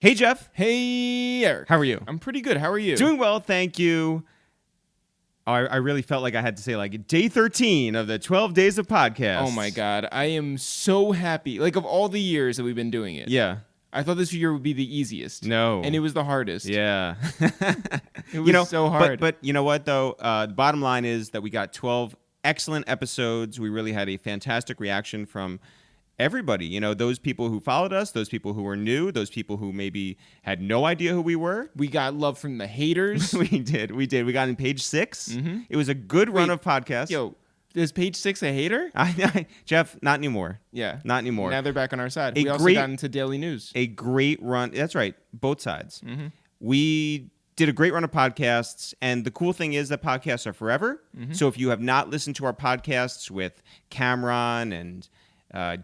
Hey, Jeff. Hey, Eric. How are you? I'm pretty good. How are you? Doing well, thank you. Oh, I really felt like I had to say, like, day 13 of the 12 days of podcasts. Oh, my God. I am so happy. Like, of all the years that we've been doing it. Yeah. I thought this year would be the easiest. No. And it was the hardest. Yeah. It was so hard. But you know what, though? The bottom line is that we got 12 excellent episodes. We really had a fantastic reaction from everybody. You know, those people who followed us, those people who were new, those people who maybe had no idea who we were. We got love from the haters. We did. We got in page 6. Mm-hmm. It was a good run of podcasts. Yo, is page 6 a hater? Jeff, not anymore. Yeah. Not anymore. Now they're back on our side. We also got into daily news. A great run. That's right. Both sides. Mm-hmm. We did a great run of podcasts. And the cool thing is that podcasts are forever. Mm-hmm. So if you have not listened to our podcasts with Cameron and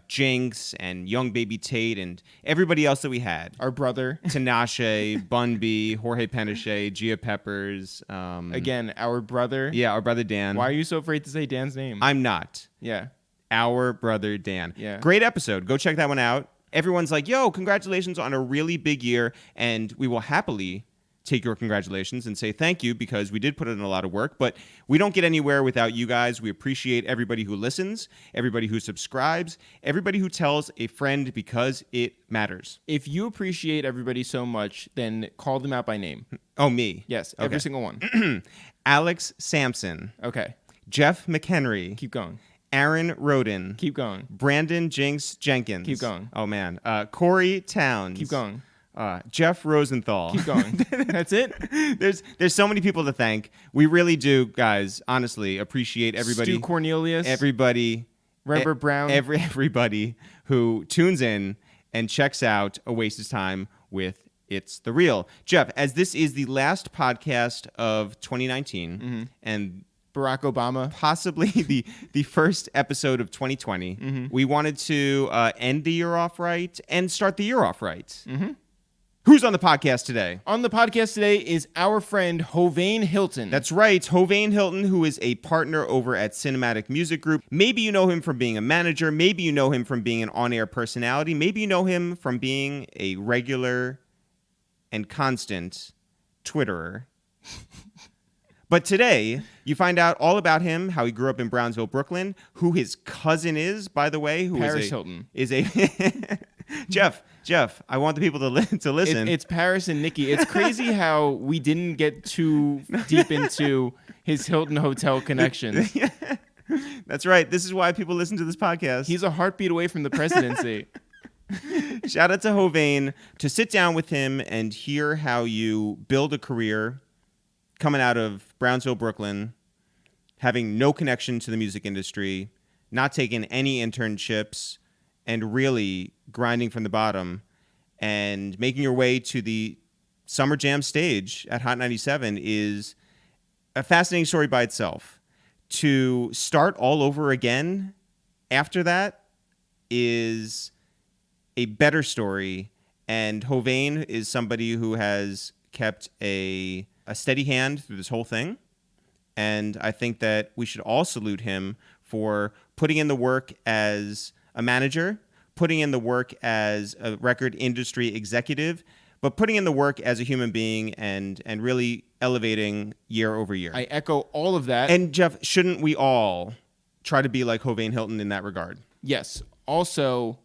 Jinx and Young Baby Tate and everybody else that we had. Our brother. Tinashe, Bun B, Jorge Penache, Gia Peppers. Again, our brother. Yeah, our brother Dan. Why are you so afraid to say Dan's name? I'm not. Yeah. Our brother Dan. Yeah. Great episode. Go check that one out. Everyone's like, yo, congratulations on a really big year. And we will happily take your congratulations and say thank you because we did put in a lot of work, but we don't get anywhere without you guys. We appreciate everybody who listens, everybody who subscribes, everybody who tells a friend because it matters. If you appreciate everybody so much, then call them out by name. Oh, me? Yes, every single one. Alex Sampson. Okay. Jeff McHenry. Keep going. Aaron Roden. Keep going. Brandon Jinx Jenkins. Keep going. Oh, man. Corey Towns. Keep going. Jeff Rosenthal. Keep going. That's it? There's so many people to thank. We really do, guys, honestly, appreciate everybody. Stu Cornelius. Everybody. Remember Brown. Everybody who tunes in and checks out A Waste of Time with It's the Real. Jeff, as this is the last podcast of 2019 and Barack Obama. Possibly the first episode of 2020, we wanted to end the year off right and start the year off right. Mm-hmm. Who's on the podcast today? On the podcast today is our friend Hovain Hylton. That's right, Hovain Hylton, who is a partner over at Cinematic Music Group. Maybe you know him from being a manager. Maybe you know him from being an on-air personality. Maybe you know him from being a regular and constant Twitterer. But today, you find out all about him, how he grew up in Brownsville, Brooklyn, who his cousin is, by the way. Who Paris Hilton. Is a Jeff, I want the people to listen. It's Paris and Nikki. It's crazy how we didn't get too deep into his Hilton Hotel connections. That's right. This is why people listen to this podcast. He's a heartbeat away from the presidency. Shout out to Hovain to sit down with him and hear how you build a career coming out of Brownsville, Brooklyn, having no connection to the music industry, not taking any internships, and really grinding from the bottom and making your way to the Summer Jam stage at Hot 97 is a fascinating story by itself. To start all over again after that is a better story, and Hovain is somebody who has kept a steady hand through this whole thing, and I think that we should all salute him for putting in the work as a manager, putting in the work as a record industry executive, but putting in the work as a human being and really elevating year over year. I echo all of that. And Jeff, shouldn't we all try to be like Hovain Hylton in that regard? Yes. Also,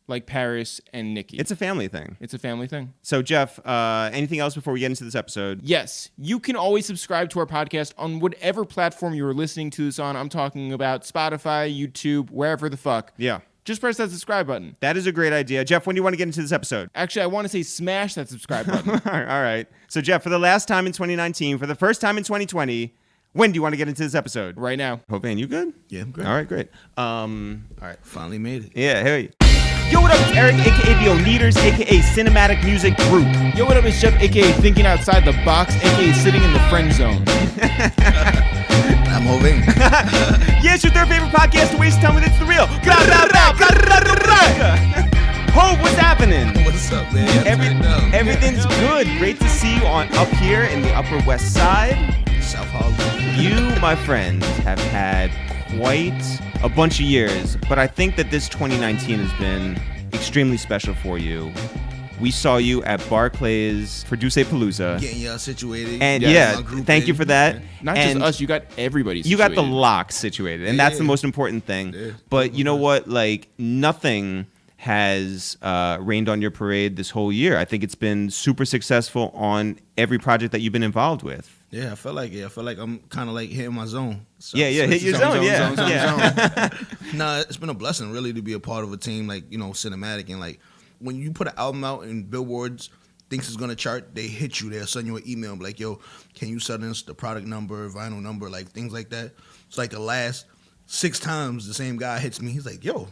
like Paris and Nikki. It's a family thing. It's a family thing. So, Jeff, anything else before we get into this episode? Yes. You can always subscribe to our podcast on whatever platform you are listening to this on. I'm talking about Spotify, YouTube, wherever the fuck. Yeah. Just press that subscribe button. That is a great idea. Jeff, when do you want to get into this episode? Actually, I want to say smash that subscribe button. All right. So, Jeff, for the last time in 2019, for the first time in 2020, when do you want to get into this episode? Right now. Hovain, you good? Yeah, I'm good. All right, great. All right. Finally made it. Yeah, hey. Yo, what up? It's Eric, a.k.a. The O'Neaters, a.k.a. Cinematic Music Group. Yo, what up? It's Jeff, a.k.a. Thinking Outside the Box, a.k.a. Sitting in the Friend Zone. I'm Hovain. Yeah, it's your third favorite podcast, A Waste of Time with It's the Real. Hov, what's happening? What's up, man? Everything's good. Great to see you up here in the Upper West Side. South Harlem. You, my friend, have had quite a bunch of years, but I think that this 2019 has been extremely special for you We saw you at Barclays for Duce Palooza. Getting y'all situated. And my group thank you in. for that. Not And just us, you got everybody you got the situated. lock situated, and that's the most important thing. Yeah. But you know what? Like, nothing has rained on your parade this whole year. I think it's been super successful on every project that you've been involved with. Yeah, I feel like I'm kind of like hitting my zone. So, Hit your zone. Yeah. Nah, it's been a blessing really to be a part of a team like, cinematic, and like when you put an album out and billboards thinks it's gonna chart, they hit you. They'll send you an email and be like, yo, can you send us the product number, vinyl number, like things like that. It's like the last 6 times the same guy hits me. He's like, yo,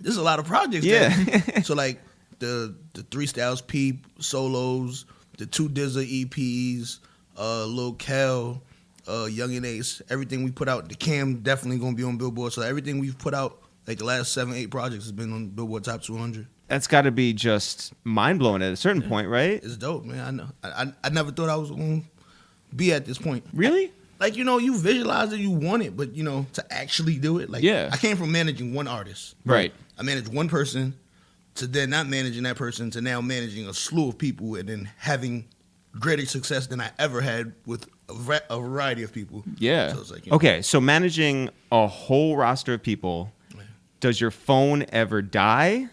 there's a lot of projects. Yeah. So like the 3 Styles P solos, the 2 DZA EPs, Luh Kel, Young and Ace, everything we put out. The Cam definitely gonna be on Billboard. So everything we've put out, like the last 7-8 projects, has been on Billboard Top 200. That's got to be just mind blowing at a certain point, right? It's dope, man. I know. I never thought I was gonna be at this point. Really? Like, you visualize it, you want it, but to actually do it, like, Yeah. I came from managing one artist. Right. I managed one person to then not managing that person to now managing a slew of people and then having greater success than I ever had with a variety of people. Yeah. So it's like, Okay, so managing a whole roster of people, does your phone ever die?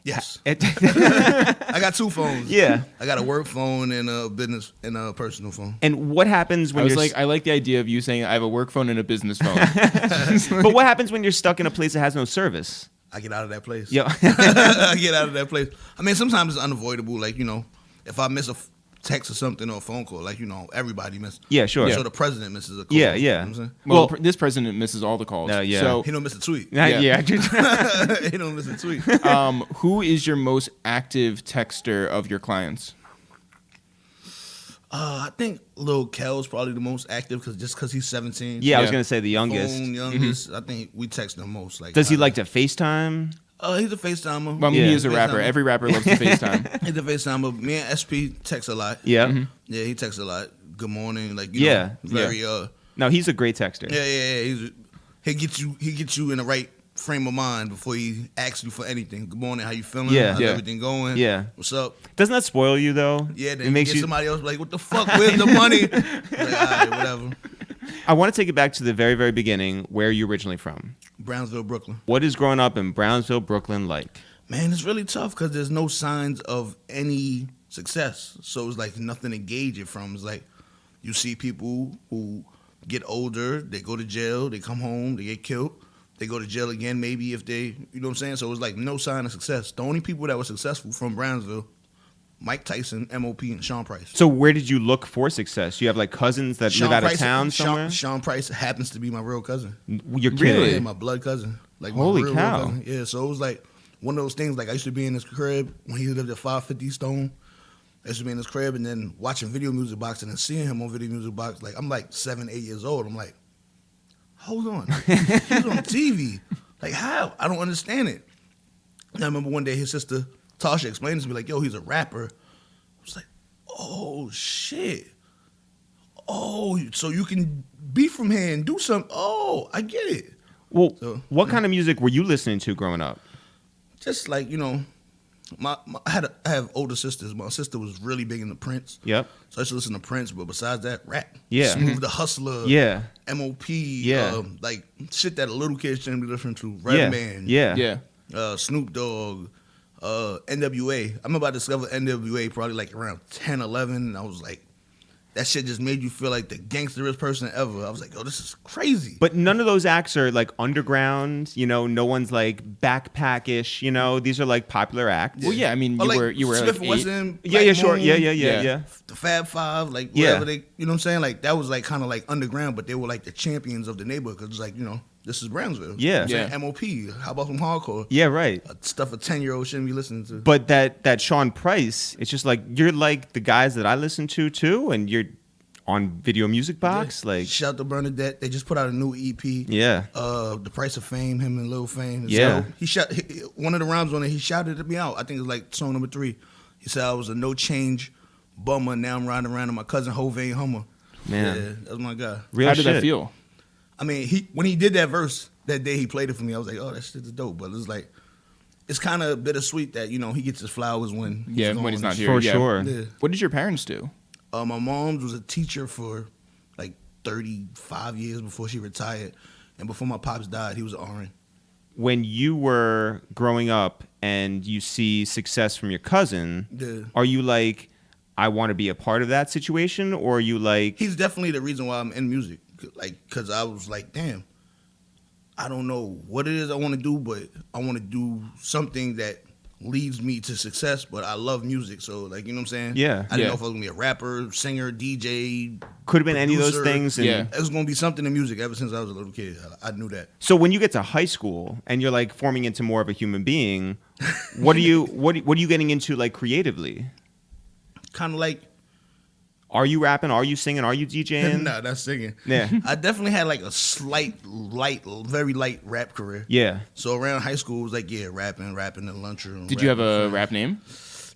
yes. It- I got 2 phones. Yeah. I got a work phone and a business and a personal phone. And what happens when I was you're like, I like the idea of you saying I have a work phone and a business phone. but what happens when you're stuck in a place that has no service? I get out of that place. Yeah. I get out of that place. I mean, sometimes it's unavoidable. Like, if I miss a text or something or a phone call, like, everybody misses. Yeah, sure. So the president misses a call. Yeah, You know yeah. what I'm saying? Well, this president misses all the calls. Yeah. So, He don't miss a tweet. Yeah. He don't miss a tweet. who is your most active texter of your clients? I think Luh Kel is probably the most active because he's 17. Yeah, I was Yeah. going to say the youngest. Phone, youngest. I think we text the most. Like, Does he like to FaceTime? He's a FaceTimer. Well, I mean, he Yeah. is a rapper. FaceTimer. Every rapper loves to FaceTime. He's a FaceTimer. Me and SP text a lot. Yeah. Yeah, he texts a lot. Good morning. Like, Yeah. very No, he's a great texter. Yeah. He gets you in the right frame of mind before he asks you for anything. Good morning, how you feeling? Yeah. How's Yeah. everything going? Yeah. What's up? Doesn't that spoil you, though? Yeah, then it makes you. somebody else like, what the fuck? Where's the money? Like, all right, whatever. I want to take it back to the very, very beginning, where you're originally from. Brownsville, Brooklyn. What is growing up in Brownsville, Brooklyn like? Man, it's really tough because there's no signs of any success. So it's like nothing to gauge it from. It's like you see people who get older, they go to jail, they come home, they get killed. They go to jail again maybe if they, you know what I'm saying? So it's like no sign of success. The only people that were successful from Brownsville, Mike Tyson, M.O.P., and Sean Price. So where did you look for success? You have like cousins that live out of town somewhere? Sean Price happens to be my real cousin. You're kidding. Really? Yeah, my blood cousin. Like Holy my real cow. cousin. Yeah, so it was like one of those things. Like I used to be in his crib when he lived at 550 Stone. I used to be in his crib and then watching Video Music Box and then seeing him on Video Music Box. Like I'm like 7, 8 years old. I'm like, hold on, he's on TV. Like how? I don't understand it. And I remember one day his sister Tasha explained to me like, yo, he's a rapper. I was like, oh shit. Oh, so you can be from here and do something. Oh, I get it. Well, So, what kind of music were you listening to growing up? Just like, I have older sisters. My sister was really big into Prince. Yep. So I used to listen to Prince, but besides that, rap. Yeah. Smooth the Hustler. Yeah. M.O.P. Yeah. Like shit that a little kid shouldn't be listening to. Yeah. Redman. Yeah. Yeah. Snoop Dogg. NWA. I remember I discovered NWA probably like around 10, 11. And I was like, that shit just made you feel like the gangsterest person ever. I was like, oh, this is crazy. But none of those acts are like underground, no one's like backpack-ish, these are like popular acts. Well, yeah. I mean, Or you were Smith like and 8. Wesson, Yeah, Black sure. Moon, Yeah. the Fab Five, like Yeah. whatever they, you know what I'm saying? Like that was like kind of like underground, but they were like the champions of the neighborhood because it's like, this is Brownsville. Yeah. You know what I'm Yeah. saying? M.O.P. How about some hardcore? Yeah, right. Stuff a 10-year-old shouldn't be listening to. But that Sean Price, it's just like you're like the guys that I listen to too, and you're on Video Music Box, Yeah. like Shout to Bernadette. They just put out a new EP. yeah. The Price of Fame, him and Lil Fame. Yeah. So one of the rhymes on it, he shouted me out. I think it was like song number 3. He said I was a no change bummer. Now I'm riding around in my cousin Hovain Hummer. Man. Yeah, that's my guy. Real How did shit. that feel? I mean, when he did that verse that day, he played it for me. I was like, oh, that shit is dope. But it's like, it's kind of bittersweet that he gets his flowers when he's not here. For Yeah. sure. Yeah. What did your parents do? My mom was a teacher for like 35 years before she retired, and before my pops died, he was an RN. When you were growing up and you see success from your cousin, are you like, I want to be a part of that situation, or are you like? He's definitely the reason why I'm in music, because I was like, damn, I don't know what it is I want to do, but I want to do something that leads me to success. But I love music, so like, you know what I'm saying? Yeah. I didn't know if I was gonna be a rapper, singer, DJ. Could have been any of those producer. things. And It was gonna be something in music ever since I was a little kid. I knew that. So when you get to high school and you're like forming into more of a human being, what are you getting into like creatively? Kind of like. Are you rapping? Are you singing? Are you DJing? Nah, not singing. Yeah. I definitely had like a very light rap career. Yeah. So around high school, it was like, rapping in the lunchroom. Did you have a rap name?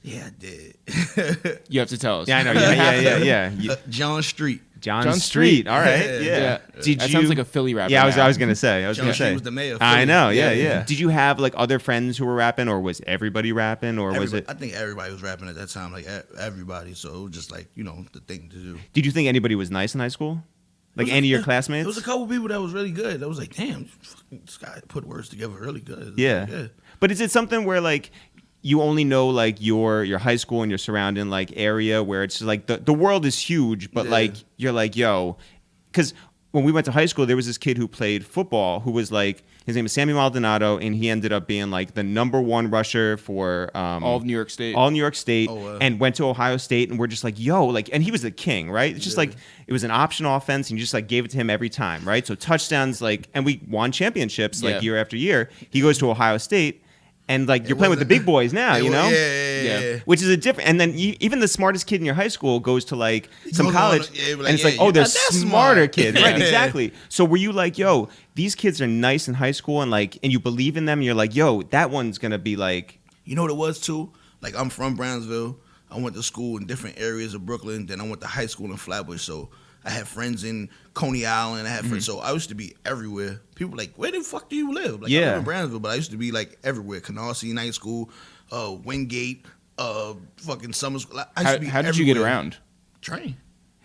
Yeah, I did. You have to tell us. Yeah, I know. Yeah. John Street. John Street. All right. Yeah. That sounds like a Philly rapper. Yeah, I now. was gonna say. John Street was the mayor of Philly. I know. Yeah. Yeah. Did you have like other friends who were rapping, or was everybody rapping, or was it? I think everybody was rapping at that time, like everybody. So it was just like the thing to do. Did you think anybody was nice in high school? Like any of your classmates? There was a couple people that was really good. That was like, damn, this guy put words together really good. Yeah. Like, But is it something where like you only know like your high school and your surrounding like area where it's like the world is huge, but like you're like, yo, because when we went to high school, there was this kid who played football who was like, his name is Sammy Maldonado, and he ended up being like the #1 rusher for all of New York State. All New York State, and went to Ohio State, and we're just like, yo, like, and he was the king, right? It's just like, it was an option offense, and you just like gave it to him every time, right? So touchdowns, like, and we won championships like year after year. He goes to Ohio State. And like you're playing with the big boys now, Yeah. Which is a different. And then even the smartest kid in your high school goes to like some college, and it's like, oh, there's smarter kids, right? Exactly. So were you like, yo, these kids are nice in high school, and you believe in them, and you're like, yo, that one's gonna be like, you know what it was too? Like I'm from Brownsville. I went to school in different areas of Brooklyn. Then I went to high school in Flatbush. So I had friends in Coney Island. I had friends. So I used to be everywhere. People were like, where the fuck do you live? Like, I live in Brownsville, but I used to be like everywhere. Canarsie Night School, Wingate, fucking summer school. How did you get around? Train.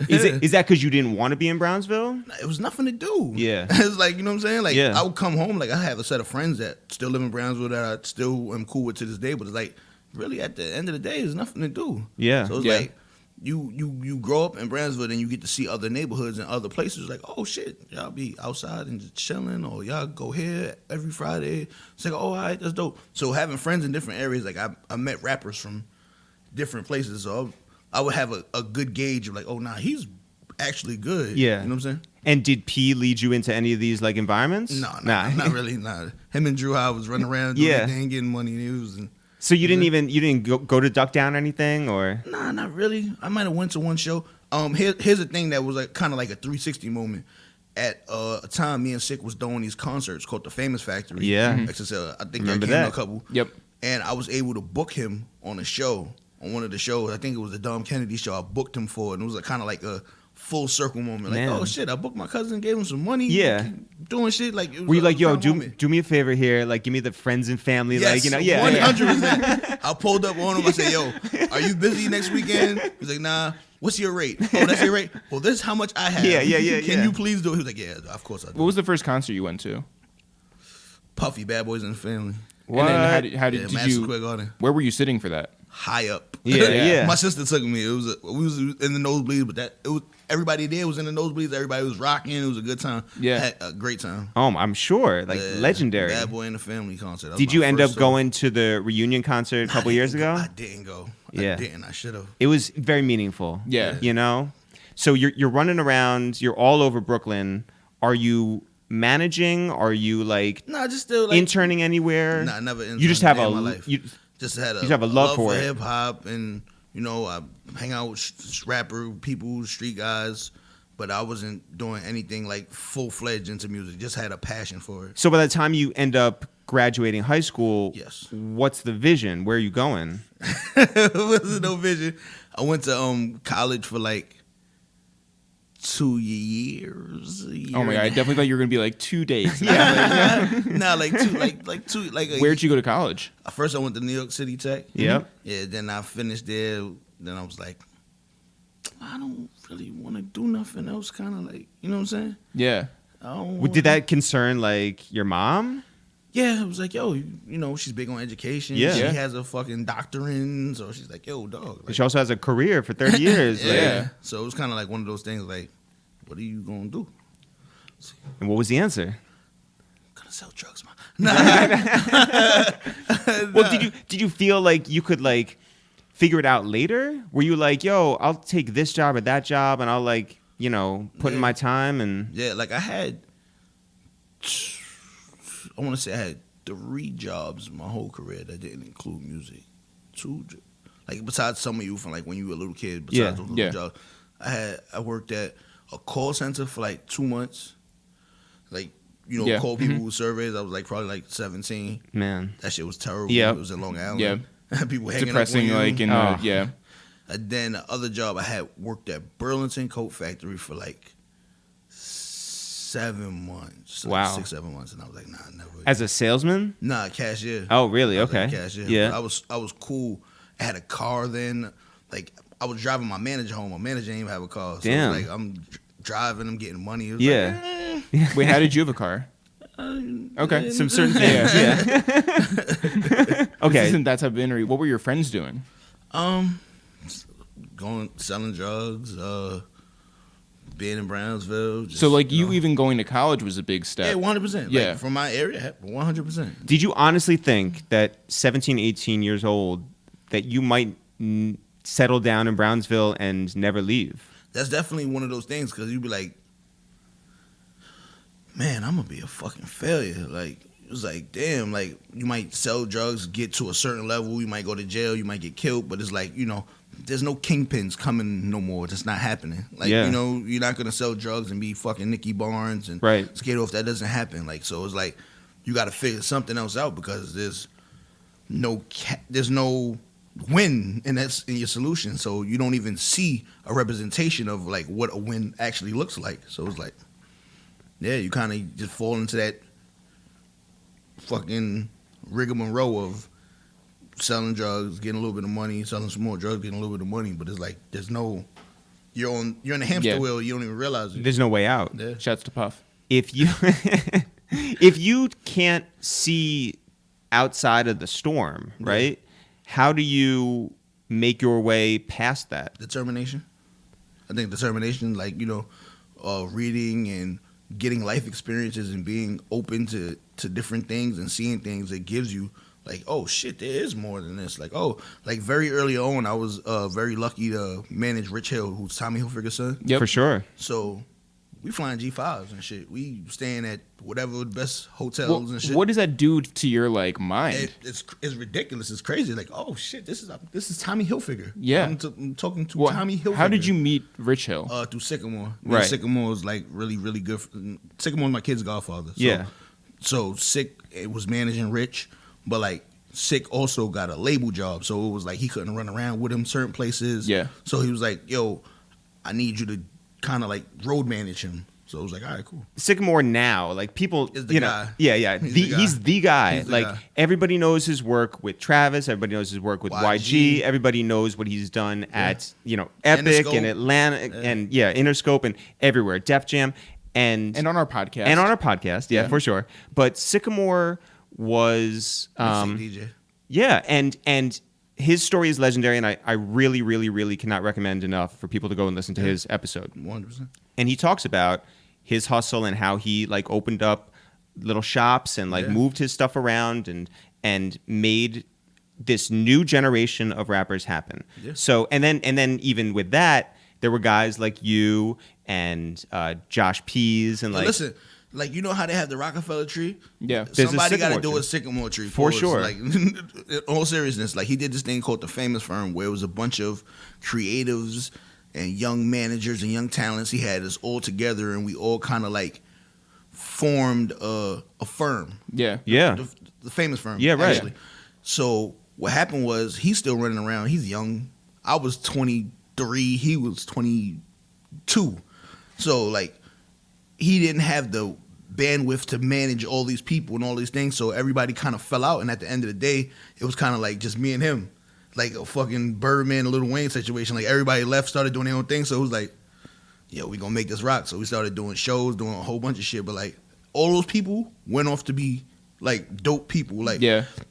Is that because you didn't want to be in Brownsville? It was nothing to do. Yeah. It's like, you know what I'm saying? Like, I would come home. Like, I have a set of friends that still live in Brownsville that I still am cool with to this day. But it's like, really, at the end of the day, there's nothing to do. Yeah. So it's like, you grow up in Brownsville, then you get to see other neighborhoods and other places. Like, oh shit, y'all be outside and just chilling, or y'all go here every Friday. It's like, oh, all right, that's dope. So having friends in different areas, like I met rappers from different places, so I would have a good gauge of like, oh, nah, he's actually good. Yeah, you know what I'm saying. And did P lead you into any of these like environments? No, not really. Nah, him and Drew Howard was running around doing anything, getting money. And it was. So you didn't go to Duck Down or anything, or? Nah, not really. I might have went to one show. Here's a thing that was like kind of like a 360 moment. At a time, me and Sick was doing these concerts called the Famous Factory. Yeah, I think I came to a couple. Yep. And I was able to book him on a show, on one of the shows. I think it was the Dom Kennedy show. I booked him for it, and it was kind of like a full circle moment. Like, oh shit, I booked my cousin, gave him some money. Yeah. Doing shit like. Were you like, yo, do me a favor here, like give me the friends and family, yes, like 100%. I pulled up on him. I said, yo, are you busy next weekend? He's like, nah. What's your rate? Oh, that's your rate? Well, this is how much I have. Yeah. Can you please do it? He was like, yeah, of course I do. What was the first concert you went to? Puffy, Bad Boys and the Family. What? And then how did Madison you? Square Garden. Where were you sitting for that? High up. Yeah. My sister took me. We was in the nosebleeds, but everybody there was in the nosebleeds. Everybody was rocking. It was a good time. Yeah, had a great time. I'm sure, like legendary. Bad Boy and the Family concert. Did you end up going to the reunion concert a couple years ago? I didn't go. I should have. It was very meaningful. Yeah, you know. So you're running around. You're all over Brooklyn. Are you managing? Are you like just still like, interning anywhere? Nah, never. You just have my life. You just had have a love for hip hop, and I hang out with rapper people, street guys, but I wasn't doing anything like full fledged into music. Just had a passion for it. So by the time you end up graduating high school, yes, what's the vision? Where are you going? There was no vision. I went to college for like 2 years. Oh my god! I definitely thought you were gonna be like 2 days. Like two. Where'd you go to college? First, I went to New York City Tech. Yep. Yeah. Then I finished there. Then I was like, I don't really want to do nothing else. Kind of like, you know what I'm saying? Yeah. Did that concern like your mom? Yeah, it was like, yo, you know, she's big on education. Yeah. She Yeah. has a fucking doctorate, so she's like, yo, dog. Like, She also has a career for 30 years. like- Yeah. So it was kind of like one of those things like, what are you going to do? And what was the answer? I'm going to sell drugs, man. Well, did you feel like you could like figure it out later? Were you like, yo, I'll take this job or that job and I'll like, you know, put in my time and Yeah, like I want to say I had 3 jobs my whole career that didn't include music. 2, like besides some of you from like when you were a little kid, besides those little jobs, I worked at a call center for like 2 months. Like, you know, call people with surveys. I was like probably like 17. man. That shit was terrible. Yeah. It was in Long Island. Yeah. People hanging Depressing, up on you. like in Oh. yeah. And then the other job I had worked at Burlington Coat Factory for like 7 months. Like Wow. 6-7 months. And I was like, nah, never. As a salesman? Nah, cashier. Oh, really? I was Okay. a cashier. Yeah. I was cool. I had a car then. Like I was driving my manager home. My manager didn't even have a car. So Damn. like I'm driving, I'm getting money. It was Yeah. like, Wait, how did you have a car? Okay. Some certain things. Yeah. This Okay. isn't that type of interview. What were your friends doing? going selling drugs, being in Brownsville. Just, So like you know. even going to college was a big step. Yeah, 100%. Yeah. Like, from my area, 100%. Did you honestly think that 17, 18 years old that you might settle down in Brownsville and never leave? That's definitely one of those things because you'd be like, man, I'm gonna be a fucking failure. Like it was like, damn, like you might sell drugs, get to a certain level, you might go to jail, you might get killed, but it's like, you know, there's no kingpins coming no more. It's not happening. Like, Yeah. you know, you're not gonna sell drugs and be fucking Nicky Barnes and Right. skate off. That doesn't happen. Like, so it's like you got to figure something else out because there's no win in your solution. So you don't even see a representation of like what a win actually looks like. So it's like, yeah, you kind of just fall into that fucking rigmarole of selling drugs, getting a little bit of money, selling some more drugs, getting a little bit of money. But it's like there's no, you're in the hamster wheel. You don't even realize it. There's no way out. Yeah. Shouts to Puff. If you if you can't see outside of the storm, right? How do you make your way past that? Determination. I think determination, like, you know, reading and getting life experiences and being open to different things and seeing things, it gives you like, oh shit, there is more than this. Like, oh, like very early on, I was very lucky to manage Rich Hil, who's Tommy Hilfiger's son. Yep. For sure. So we flying G5s and shit. We staying at whatever the best hotels and shit. What does that do to your like mind? It's ridiculous. It's crazy. Like, oh shit, this is Tommy Hilfiger. Yeah. I'm talking to Well, Tommy Hilfiger. how did you meet Rich Hil? Through Sickamore. Right. Sickamore is like really, really good. Sycamore's my kid's godfather. So, Yeah. So Sick it was managing Rich, but like Sick also got a label job, so it was like he couldn't run around with him certain places. Yeah. So he was like, "Yo, I need you to kind of like road manage him." So it was like, "All right, cool." Sycamore now, like people, Is the you know, guy. yeah, He's the guy. He's the guy. He's the Like guy. everybody knows his work with Travis. Everybody knows his work with YG. YG. Everybody knows what he's done at Epic Interscope. and Atlanta and Interscope and everywhere, Def Jam and And on our podcast. yeah, for sure. But Sycamore was DJ. yeah, and his story is legendary, and I really, really, really cannot recommend enough for people to go and listen to his episode. 100%. And he talks about his hustle and how he like opened up little shops and like Yeah. moved his stuff around and made this new generation of rappers happen. Yeah. So and then even with that, there were guys like you and Josh Pease and But like listen, like you know how they have the Rockefeller tree? Yeah. There's a Somebody got to Sycamore do tree. a Sycamore tree For us. sure. Like, in all seriousness, like he did this thing called the Famous Firm, where it was a bunch of creatives and young managers and young talents. He had us all together, and we all kind of like formed a firm, Yeah. yeah. the Famous Firm. Yeah, right. Actually. So what happened was he's still running around. He's young. I was 23. He was 22. So like he didn't have the bandwidth to manage all these people and all these things. So everybody kind of fell out. And at the end of the day, it was kind of like just me and him, like a fucking Birdman, Lil Wayne situation. Like everybody left, started doing their own thing. So it was like, yo, we gonna make this rock. So we started doing shows, doing a whole bunch of shit. But like all those people went off to be like dope people, like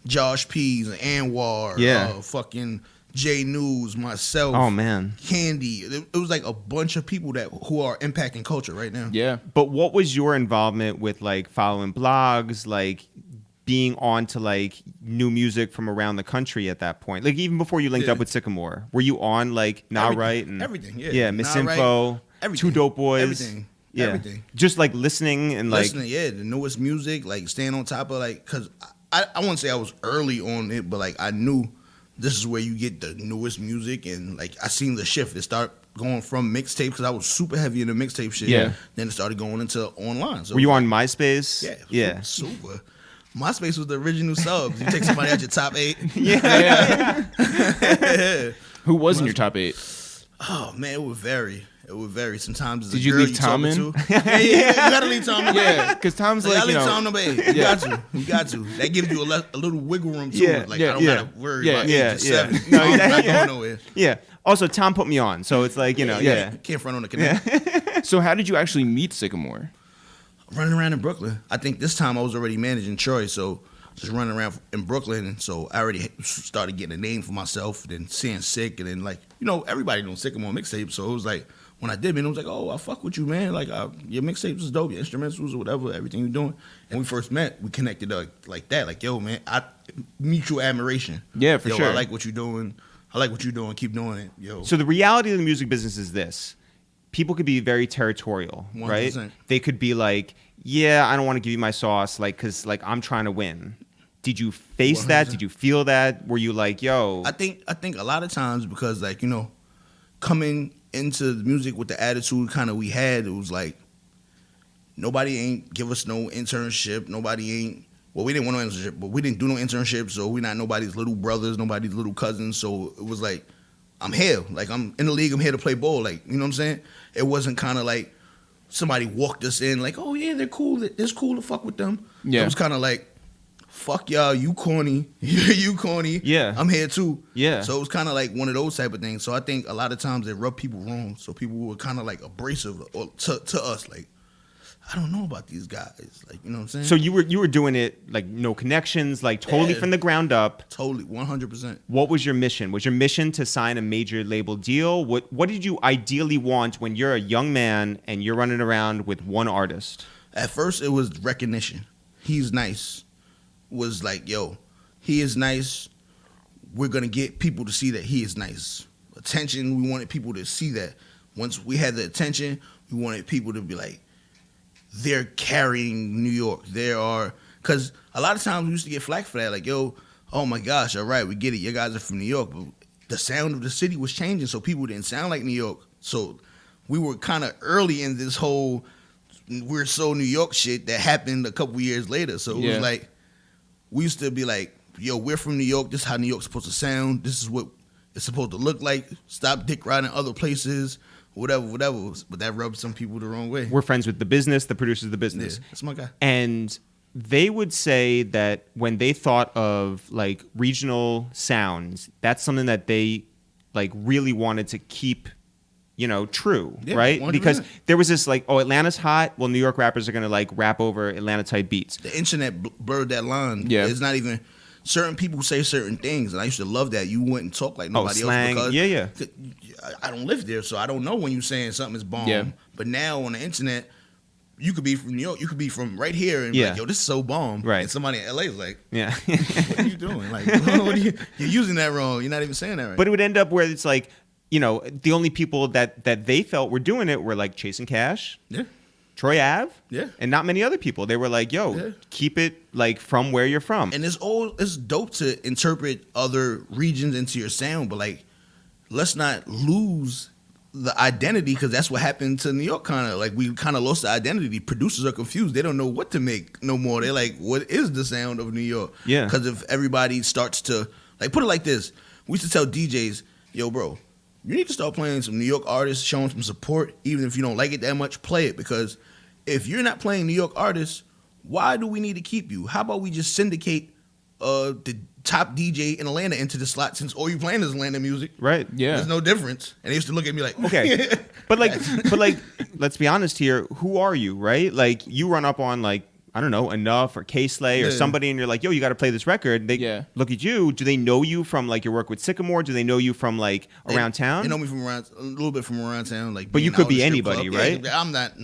Josh Pease, N.O.R.E, fucking J News, myself. Oh man, Candy. It was like a bunch of people who are impacting culture right now. Yeah. But what was your involvement with like following blogs, like being on to like new music from around the country at that point? Like even before you linked up with Sickamore, were you on like N.O.R.E and everything? Yeah, Miss Info, Two Dope Boys, everything. Yeah. Everything. Just like listening and like the newest music, like staying on top of like, cause I wouldn't say I was early on it, but like I knew this is where you get the newest music, and like I seen the shift. It start going from mixtape, because I was super heavy in the mixtape shit. Yeah. Then it started going into online. So were you on MySpace? Yeah. Super. MySpace was the original subs. You take somebody out your top 8. Yeah. Who was in your top 8? Oh man, it would vary. It would vary. Sometimes did you leave Tom in? Yeah, you gotta leave Tom in. Yeah, because Tom's like, you Tom number 8. You got to. That gives you a little wiggle room to it. Like I don't gotta worry about age of 7. No, I'm not going nowhere. Yeah. Also, Tom put me on, so it's like can't front on the connect. So how did you actually meet Sickamore? Running around in Brooklyn. I think this time I was already managing Troy, so just running around in Brooklyn, and so I already started getting a name for myself, then seeing Sick, and then like, everybody knows Sickamore mixtape, so it was like, when I did, man, it was like, oh, I fuck with you, man. Like, your mixtapes is dope, your instrumentals or whatever, everything you're doing. And we first met, we connected like that. Like, yo, man, mutual admiration. Yeah, for sure. I like what you're doing. Keep doing it, yo. So the reality of the music business is this. People could be very territorial, 100%. Right? They could be like, yeah, I don't want to give you my sauce, like, because like I'm trying to win. Did you face 100%. That? Did you feel that? Were you like, yo? I think a lot of times, because like, coming into the music with the attitude kind of we had, it was like nobody ain't give us no internship. We didn't want no internship, but we didn't do no internship, so we're not nobody's little brothers, nobody's little cousins. So it was like, I'm here. Like, I'm in the league, I'm here to play ball. Like, you know what I'm saying? It wasn't kind of like somebody walked us in like, oh yeah, they're cool. It's cool to fuck with them. Yeah. It was kind of like, fuck y'all, you corny. You corny. Yeah. I'm here too. Yeah. So it was kind of like one of those type of things. So I think a lot of times they rub people wrong. So people were kind of like abrasive to us. Like, I don't know about these guys. Like, you know what I'm saying? So you were doing it like no connections, like totally from the ground up. Totally, 100%. What was your mission? Was your mission to sign a major label deal? What did you ideally want when you're a young man and you're running around with one artist? At first, it was recognition. He's nice. Was like, yo, he is nice. We're going to get people to see that he is nice. Attention, we wanted people to see that. Once we had the attention, we wanted people to be like, they're carrying New York. Because a lot of times we used to get flack for that. Like, yo, oh my gosh, all right, we get it. You guys are from New York. But the sound of the city was changing, so people didn't sound like New York. So we were kind of early in this whole we're so New York shit that happened a couple years later. So it was like, we used to be like, yo, we're from New York. This is how New York's supposed to sound. This is what it's supposed to look like. Stop dick riding other places. Whatever. But that rubs some people the wrong way. We're friends with the business, the producers of the business. Yeah, that's my guy. And they would say that when they thought of like regional sounds, that's something that they like really wanted to keep, true, right? 100%. Because there was this like, oh, Atlanta's hot. Well, New York rappers are going to like rap over Atlanta type beats. The internet blurred that line. Yeah. It's not even... Certain people say certain things, and I used to love that. You wouldn't talk like nobody slang. else because Yeah. I don't live there, so I don't know when you're saying something is bomb. Yeah. But now on the internet, you could be from New York, you could be from right here, and be like, yo, this is so bomb. Right. And somebody in LA is like, Yeah. what are you doing? Like, you're using that wrong. You're not even saying that right. But it would end up where it's like, the only people that they felt were doing it were like Chasing Cash. Yeah. Troy Ave, Yeah. and not many other people. They were like, yo, keep it like from where you're from. And it's dope to interpret other regions into your sound, but like, let's not lose the identity, because that's what happened to New York. Kind of like we kind of lost the identity. Producers are confused. They don't know what to make no more. They're like, what is the sound of New York? Yeah. Because if everybody starts to like, put it like this, we used to tell DJs, yo, bro, you need to start playing some New York artists, showing some support, even if you don't like it that much, play it. Because if you're not playing New York artists, why do we need to keep you? How about we just syndicate the top DJ in Atlanta into the slot, since all you playing is Atlanta music? Right. Yeah. There's no difference. And they used to look at me like, Okay. but like, let's be honest here. Who are you, right? Like, you run up on like, I don't know, Enough or K-Slay or somebody, and you're like, yo, you got to play this record. They look at you. Do they know you from like your work with Sickamore? Do they know you from like around town? They know me from around, a little bit from around town. Like, but you could be anybody, right? Yeah, I'm not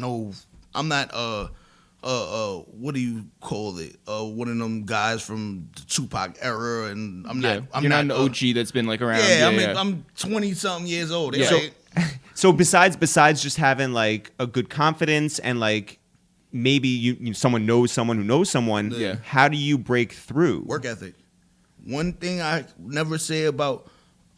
what do you call it? One of them guys from the Tupac era, and you're not an OG that's been like around. Yeah, I'm 20-something years old. Yeah. So besides just having like a good confidence and like maybe you someone knows someone who knows someone, how do you break through? Work ethic. One thing I never say about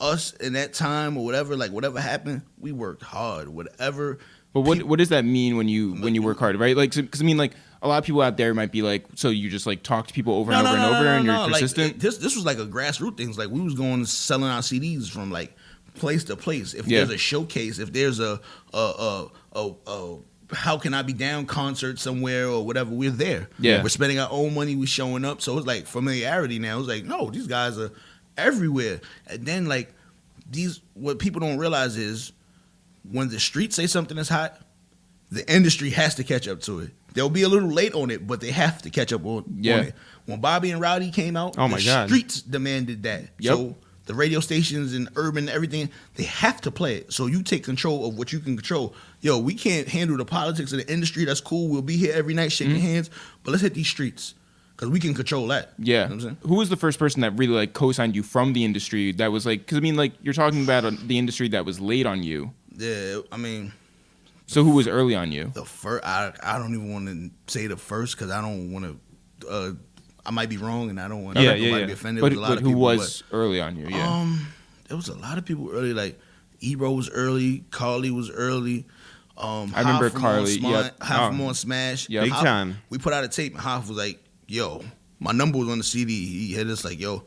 us in that time or whatever, like whatever happened, we worked hard. Whatever. But what does that mean when you work hard, right? Like, because I mean, like a lot of people out there might be like, so you just like talk to people over and over, and you're persistent. Like, this was like a grassroots thing. Like, we was going selling our CDs from like place to place. If there's a showcase, if there's a How Can I Be Down concert somewhere or whatever, we're there. Yeah, we're spending our own money. We're showing up. So it's like familiarity now. It's like, no, these guys are everywhere. And then like what people don't realize is, when the streets say something is hot, the industry has to catch up to it. They'll be a little late on it, but they have to catch up on it. When Bobby and Rowdy came out, the streets demanded that. Yep. So the radio stations and urban, everything, they have to play it. So you take control of what you can control. Yo, we can't handle the politics of the industry. That's cool. We'll be here every night shaking hands, but let's hit these streets. Because we can control that. Yeah. You know what I'm saying? Who was the first person that really like co-signed you from the industry that was like, because I mean, like you're talking about the industry that was late on you. Yeah, I mean. So who was early on you? The first, I don't even want to say the first because I don't want to. I might be wrong, and I don't want to be offended. But, with a lot of who people, was early on you? Yeah. There was a lot of people early. Like Ebro was early, Carly was early. I remember Carly. Half on Smash. Big time. We put out a tape, and Hoff was like, "Yo, my number was on the CD." He hit us like, "Yo,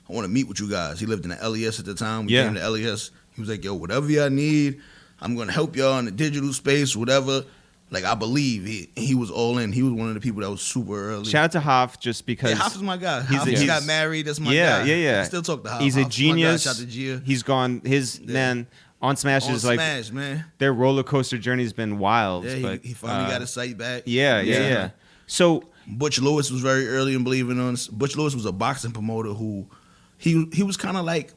I want to meet with you guys." He lived in the LES at the time. We came to LES. He was like, "Yo, whatever y'all need, I'm going to help y'all in the digital space, whatever." Like, I believe he was all in. He was one of the people that was super early. Shout out to Hoff just because. Yeah, Hoff is my guy. He got married. That's my guy. Yeah. I still talk to Hoff. He's a Hoff's genius. Shout out to Gia. He's gone. Man, on Smash is like. Smash, man. Their roller coaster journey's been wild. Yeah, but, he finally got his site back. Yeah. So. Butch Lewis was very early in believing on us. Butch Lewis was a boxing promoter who he was kind of like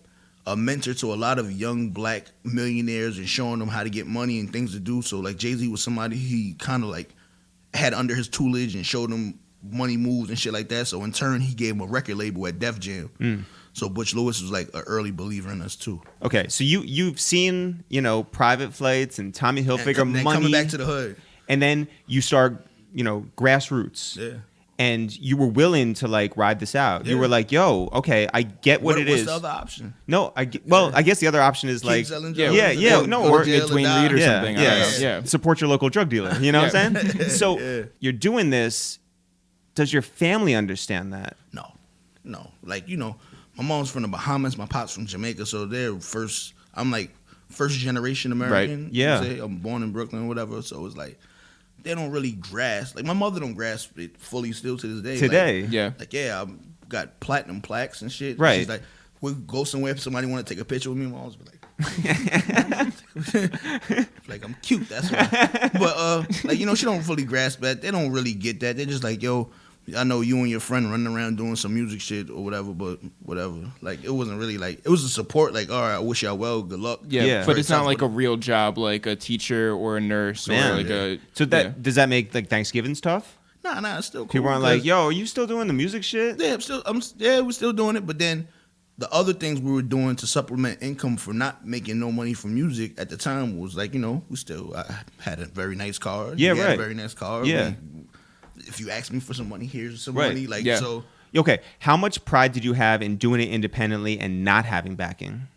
a mentor to a lot of young black millionaires and showing them how to get money and things to do. So like Jay-Z was somebody he kind of like had under his tutelage and showed them money moves and shit like that. So in turn, he gave him a record label at Def Jam. So Butch Lewis was like an early believer in us too. Okay, so you've seen Private Flights and Tommy Hilfiger, Money, coming back to the hood, and then you start grassroots. Yeah. And you were willing to like ride this out. Yeah. You were like, "Yo, okay, I get what it is." What's the other option? No, I guess the other option is like, or Dwayne Reed or something. Yeah. Support your local drug dealer. You know what I'm saying? So you're doing this. Does your family understand that? No. Like my mom's from the Bahamas, my pop's from Jamaica, so I'm like first generation American. Right. Yeah. I'm born in Brooklyn, whatever. So it's like, they don't really grasp. Like, my mother don't grasp it fully still to this day. Today. I got platinum plaques and shit. Right. She's like, we'll go somewhere if somebody want to take a picture with me. My mom's be like, I'm cute, that's why. But, she don't fully grasp that. They don't really get that. They're just like, yo, I know you and your friend running around doing some music shit or whatever, but whatever. Like, it wasn't really like, it was a support, like, all right, I wish y'all well, good luck. Yeah. But it's not like a real job, like a teacher or a nurse or like a. So does that make like Thanksgiving's tough? Nah, it's still cool. People aren't like, yo, are you still doing the music shit? Yeah, we're still doing it, but then the other things we were doing to supplement income for not making no money from music at the time was like, I had a very nice car. Yeah, had right. a very nice car. Yeah. If you ask me for some money, here's some right. money. So. Okay, how much pride did you have in doing it independently and not having backing?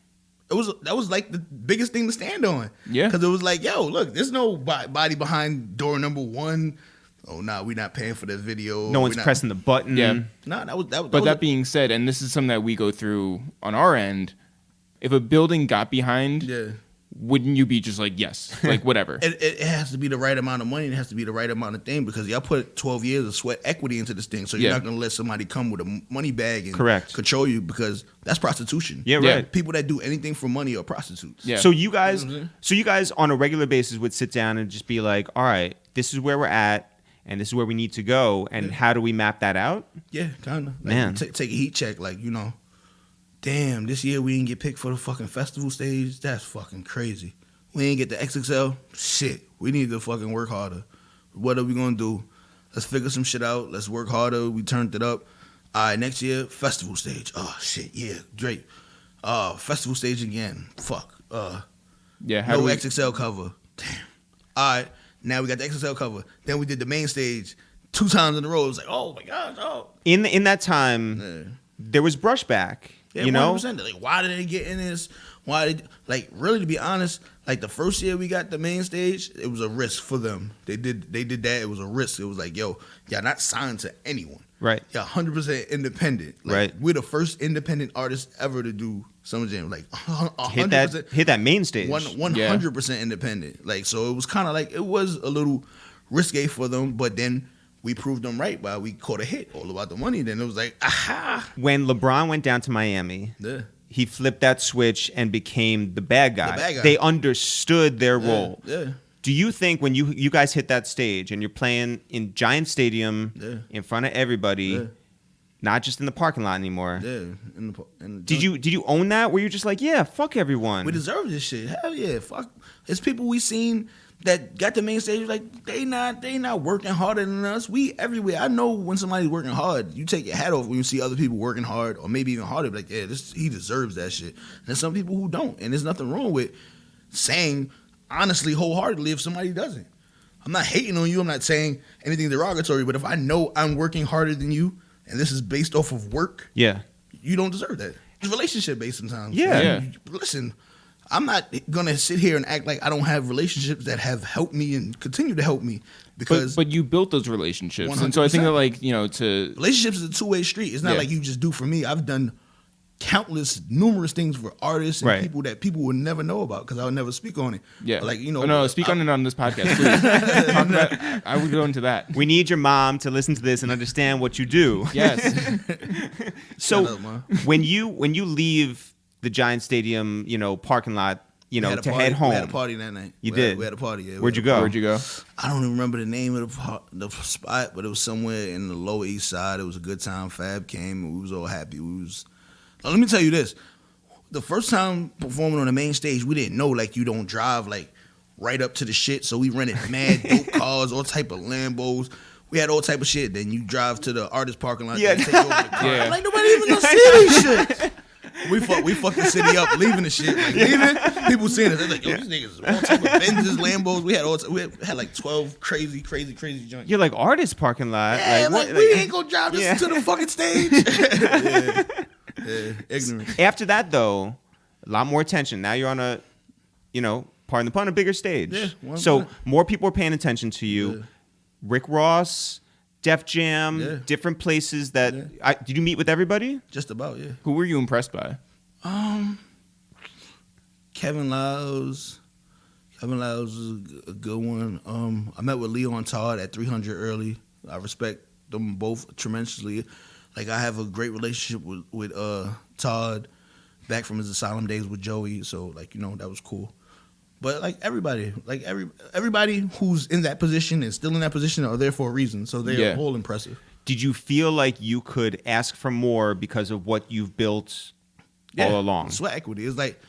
That was like the biggest thing to stand on. Yeah. Because it was like, yo, look, there's no body behind door number one. Oh, we're not paying for that video. No one's pressing the button. Yeah. That being said, and this is something that we go through on our end, if a building got behind, wouldn't you be just like, yes, like whatever? It has to be the right amount of money. It has to be the right amount of thing because y'all put 12 years of sweat equity into this thing. So you're not going to let somebody come with a money bag and control you because that's prostitution. Yeah, right. People that do anything for money are prostitutes. Yeah. So you guys on a regular basis would sit down and just be like, all right, this is where we're at. And this is where we need to go. And how do we map that out? Yeah, kind of. Like, man. Take a heat check. Like, damn, this year we didn't get picked for the fucking festival stage. That's fucking crazy. We didn't get the XXL. Shit, we need to fucking work harder. What are we going to do? Let's figure some shit out. Let's work harder. We turned it up. All right, next year, festival stage. Oh, shit, yeah, Drake. Festival stage again. Fuck. No XXL cover. Damn. All right. Now we got the XXL cover. Then we did the main stage 2 times in a row. It was like, oh my gosh, oh. In that time, there was brushback. Yeah, 100%. Like, why did they get in this? Really, to be honest, like the first year we got the main stage, it was a risk for them. They did that. It was a risk. It was like, yo, y'all not signed to anyone. Right. Y'all 100% independent. Like, right. We're the first independent artist ever to do Summer Jam. Like 100%. Hit that main stage. 100% independent. Like, so it was kind of like, it was a little risque for them, but then we proved them right by we caught a hit. All about the money. Then it was like, aha. When LeBron went down to Miami, he flipped that switch and became the bad guy. They understood their role. Yeah. Do you think when you guys hit that stage and you're playing in Giant Stadium in front of everybody, not just in the parking lot anymore? Yeah. Did you own that? Were you just like, yeah, fuck everyone? We deserve this shit. Hell yeah, fuck. It's people we seen that got the main stage. Like they not working harder than us. We everywhere. I know when somebody's working hard, you take your hat off when you see other people working hard or maybe even harder. Like, yeah, he deserves that shit. And there's some people who don't, and there's nothing wrong with saying honestly, wholeheartedly, if somebody doesn't. I'm not hating on you. I'm not saying anything derogatory, but if I know I'm working harder than you and this is based off of work, you don't deserve that. It's relationship based sometimes. Yeah. Listen, I'm not going to sit here and act like I don't have relationships that have helped me and continue to help me because but you built those relationships. 100%. And so I think that relationships is a two-way street. It's not like you just do for me. I've done numerous things for artists and people that people would never know about because I would never speak on it. Yeah. But speak on it on this podcast, please. I would go into that. We need your mom to listen to this and understand what you do. Yes. So when you leave the Giant Stadium, parking lot, to head home. We had a party that night. You did? We had a party. Yeah, Where'd you go? I don't even remember the name of the spot, but it was somewhere in the Lower East Side. It was a good time. Fab came and we was all happy. Let me tell you this. The first time performing on the main stage, we didn't know, like, you don't drive, like, right up to the shit. So we rented mad dope cars, all type of Lambos. We had all type of shit. Then you drive to the artist parking lot. Yeah. Take over the car. Yeah. Like, nobody even gonna see this shit. We fucked the city up, leaving the shit. Like, leaving, people seeing us. They're like, yo, these niggas, all type of Benzes, Lambos. We had like 12 crazy joints. You're like, artist parking lot. Yeah, we ain't gonna drive this to the fucking stage. Yeah, ignorant. After that, though, a lot more attention. Now you're on a, pardon the pun, a bigger stage. Yeah, so more people are paying attention to you. Yeah. Rick Ross, Def Jam, different places that. Did you meet with everybody? Just about, yeah. Who were you impressed by? Kevin Liles. Kevin Liles was a good one. I met with Leon Todd at 300 early. I respect them both tremendously. Like, I have a great relationship with Todd back from his Asylum days with Joey. So, like, that was cool. But, like, everybody who's in that position and still in that position are there for a reason. So they're all impressive. Did you feel like you could ask for more because of what you've built all along? Sweat equity. It's like,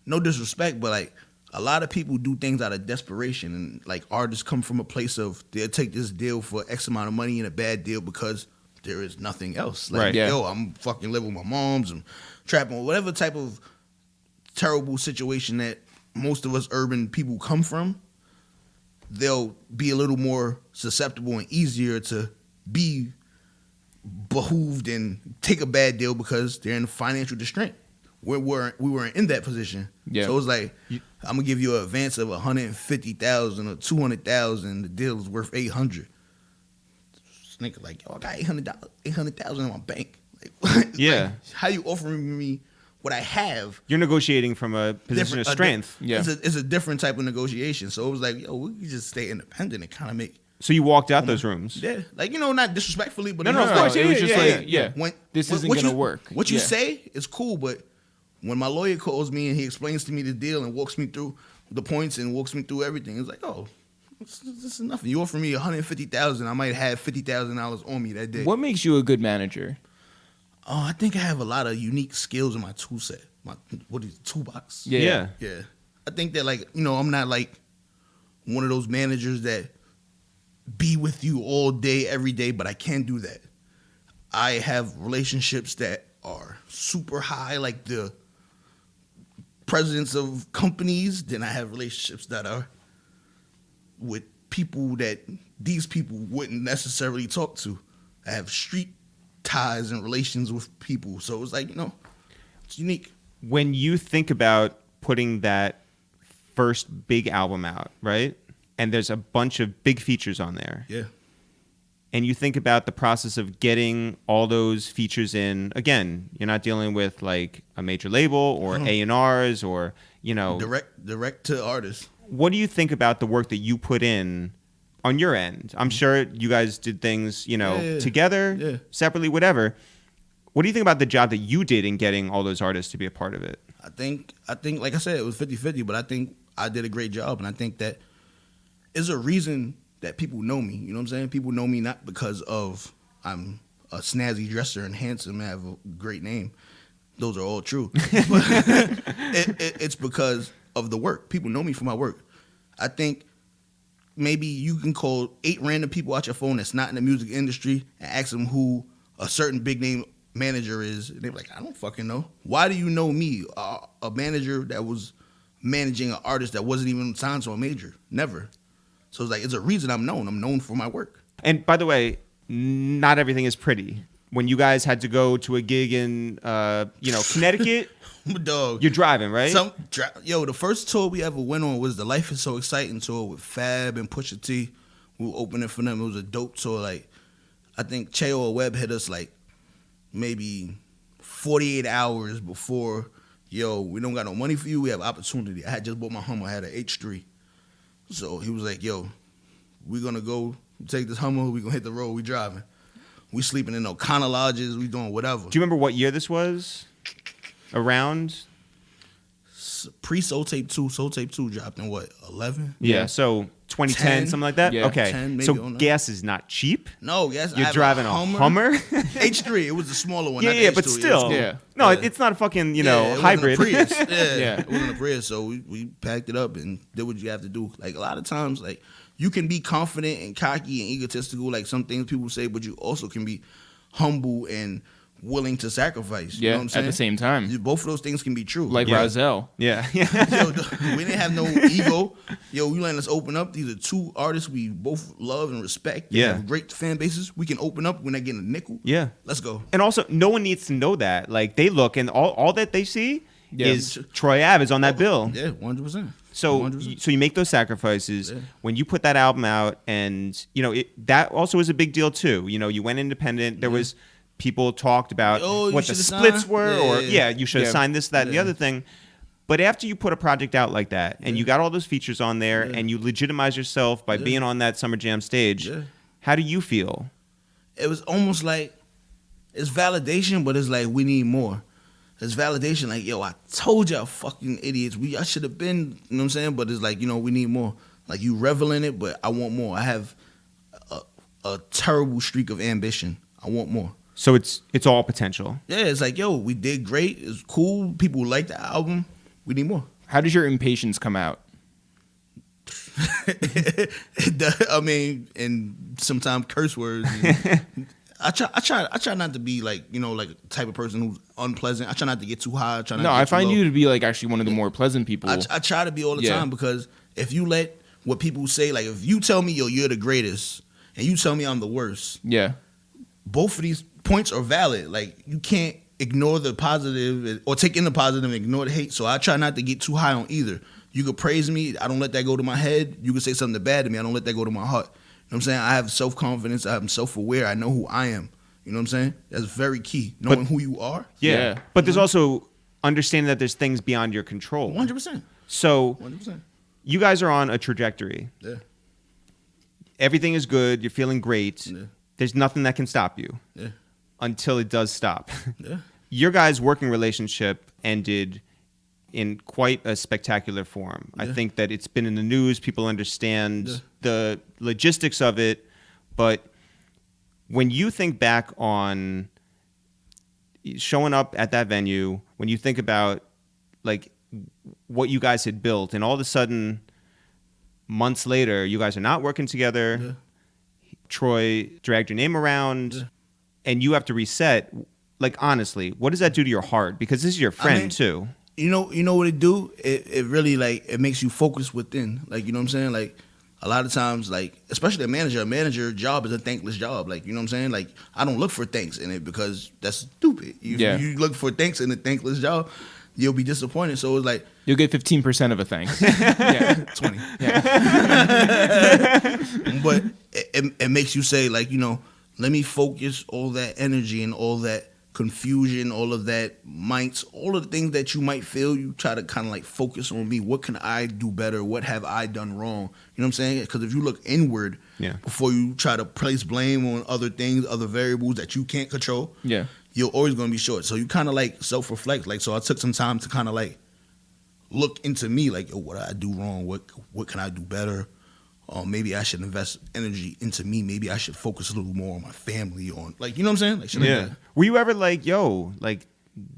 no disrespect, but, like, a lot of people do things out of desperation. And, like, artists come from a place of they'll take this deal for X amount of money and a bad deal because there is nothing else. Like, yo, I'm fucking living with my moms and trapping, whatever type of terrible situation that most of us urban people come from, they'll be a little more susceptible and easier to be behooved and take a bad deal because they're in financial distress. We weren't in that position. Yeah. So it was like, I'm gonna give you an advance of $150,000 or $200,000. The deal is worth $800. Nigga, like, yo, I got $800,000 in my bank. Like, yeah. Like, how you offering me what I have. You're negotiating from a position of strength. Yeah. It's a different type of negotiation. So it was like, yo, we can just stay independent and kind of make. So you walked out those rooms. Yeah, like, you know, not disrespectfully, but No, you know, of course. it was just Yeah. this isn't gonna work. What you Yeah. say is cool, but when my lawyer calls me and he explains to me the deal and walks me through the points and walks me through everything, it's like, oh, this is nothing. You offer me $150,000, I might have $50,000 on me that day. What makes you a good manager? Oh, I think I have a lot of unique skills in my tool set. My toolbox. Yeah. Yeah. I think that, like, you know, I'm not like one of those managers that be with you all day, every day, but I can do that. I have relationships that are super high, like the presidents of companies. Then I have relationships that are with people that these people wouldn't necessarily talk to. I have street ties and relations with people. So it's like, you know, it's unique. When you think about putting that first big album out, right? And there's a bunch of big features on there. Yeah. And you think about the process of getting all those features in. Again, you're not dealing with like a major label or A&Rs or, you know. Direct to artists. What do you think about the work that you put in on your end? I'm sure you guys did things, you know, together, separately, whatever. What do you think about the job that you did in getting all those artists to be a part of it? I think, like I said, it was 50-50, but I think I did a great job. And I think that is a reason that people know me. You know what I'm saying? People know me not because of I'm a snazzy dresser and handsome and have a great name. Those are all true. But it's because of the work. People know me for my work. I think maybe you can call 8 random people out your phone that's not in the music industry and ask them who a certain big name manager is. They're like, I don't fucking know. Why do you know me? A manager that was managing an artist that wasn't even signed to a major. Never. So it's like, it's a reason I'm known. I'm known for my work. And by the way, not everything is pretty. When you guys had to go to a gig in, Connecticut, dog, you're driving, right? The first tour we ever went on was the Life is So Exciting tour with Fab and Pusha T. We were opening for them. It was a dope tour. Like, I think Cheo Webb hit us like maybe 48 hours before, yo, we don't got no money for you. We have opportunity. I had just bought my Hummer. I had an H3. So he was like, yo, we're going to go take this Hummer. We're going to hit the road. We driving. We sleeping in O'Connor lodges. We doing whatever. Do you remember what year this was? Around? Pre-Soul Tape 2. Soul Tape 2 dropped in what, 11? Yeah, so 2010, something like that? Yeah. Okay. 10, maybe so gas is not cheap? No, gas. You're driving a Hummer? H3. It was the smaller one. Yeah, but still. No, it's not a fucking, hybrid. It wasn't a Prius. It wasn't a Prius. So we packed it up and did what you have to do. Like, a lot of times, like, you can be confident and cocky and egotistical, like some things people say, but you also can be humble and willing to sacrifice. You know what I'm saying? At the same time. Both of those things can be true. Like Rozelle. Yeah. Yo, we didn't have no ego. Yo, we letting us open up. These are 2 artists we both love and respect. They have great fan bases. We can open up when they're getting a nickel. Yeah. Let's go. And also, no one needs to know that. Like, they look and all that they see is Troy Ave is on that bill. Yeah, 100%. So 100%. So you make those sacrifices when you put that album out, and that also was a big deal too. You went independent. There was people talked about what the splits were, or you should have signed this, that, and the other thing. But after you put a project out like that, and you got all those features on there, and you legitimize yourself by being on that Summer Jam stage, how do you feel? It was almost like it's validation, but it's like we need more. It's validation, like, yo, I told y'all fucking idiots. I should have been, you know what I'm saying? But it's like, we need more. Like, you revel in it, but I want more. I have a terrible streak of ambition. I want more. So it's all potential. Yeah, it's like, yo, we did great. It's cool. People like the album. We need more. How does your impatience come out? I mean, and sometimes curse words. I try not to be like, like a type of person who's unpleasant. I try not to get too high. I find you to be like actually one of the more pleasant people. I try to be all the time, because if you let what people say, like if you tell me, yo, you're the greatest, and you tell me I'm the worst. Yeah. Both of these points are valid. Like, you can't ignore the positive or take in the positive and ignore the hate. So I try not to get too high on either. You could praise me. I don't let that go to my head. You could say something bad to me. I don't let that go to my heart. You know what I'm saying? I have self-confidence. I'm self-aware. I know who I am. You know what I'm saying? That's very key. Knowing who you are. Yeah. But there's also understanding that there's things beyond your control. 100%. So 100%. you guys are on a trajectory. Yeah. Everything is good. You're feeling great. Yeah. There's nothing that can stop you Yeah. until it does stop. Yeah. Your guys' working relationship ended in quite a spectacular form. I think that it's been in the news. People understand the logistics of it. But when you think back on showing up at that venue, when you think about like what you guys had built, and all of a sudden, months later, you guys are not working together. Yeah. Troy dragged your name around, and you have to reset. Like, honestly, what does that do to your heart? Because this is your friend too. You know what it do? It really, like, it makes you focus within. Like, you know what I'm saying? Like, a lot of times, like, especially a manager job is a thankless job. Like, you know what I'm saying? Like, I don't look for thanks in it because that's stupid. You look for thanks in a thankless job, you'll be disappointed. So it's like, You'll get 15% of a thanks. Yeah. 20. Yeah. But it makes you say, like, you know, let me focus all that energy and all that confusion, all of that mites, all of the things that you might feel, you try to kind of like focus on me. What can I do better? What have I done wrong? You know what I'm saying? Because if you look inward before you try to place blame on other things, other variables that you can't control, you're always going to be short. So you kind of like self-reflect. Like, so I took some time to kind of like look into me, like, what did I do wrong? What can I do better? Maybe I should invest energy into me. Maybe I should focus a little more on my family, on, like, you know what I'm saying? Like, shit like that. Were you ever like, yo, like,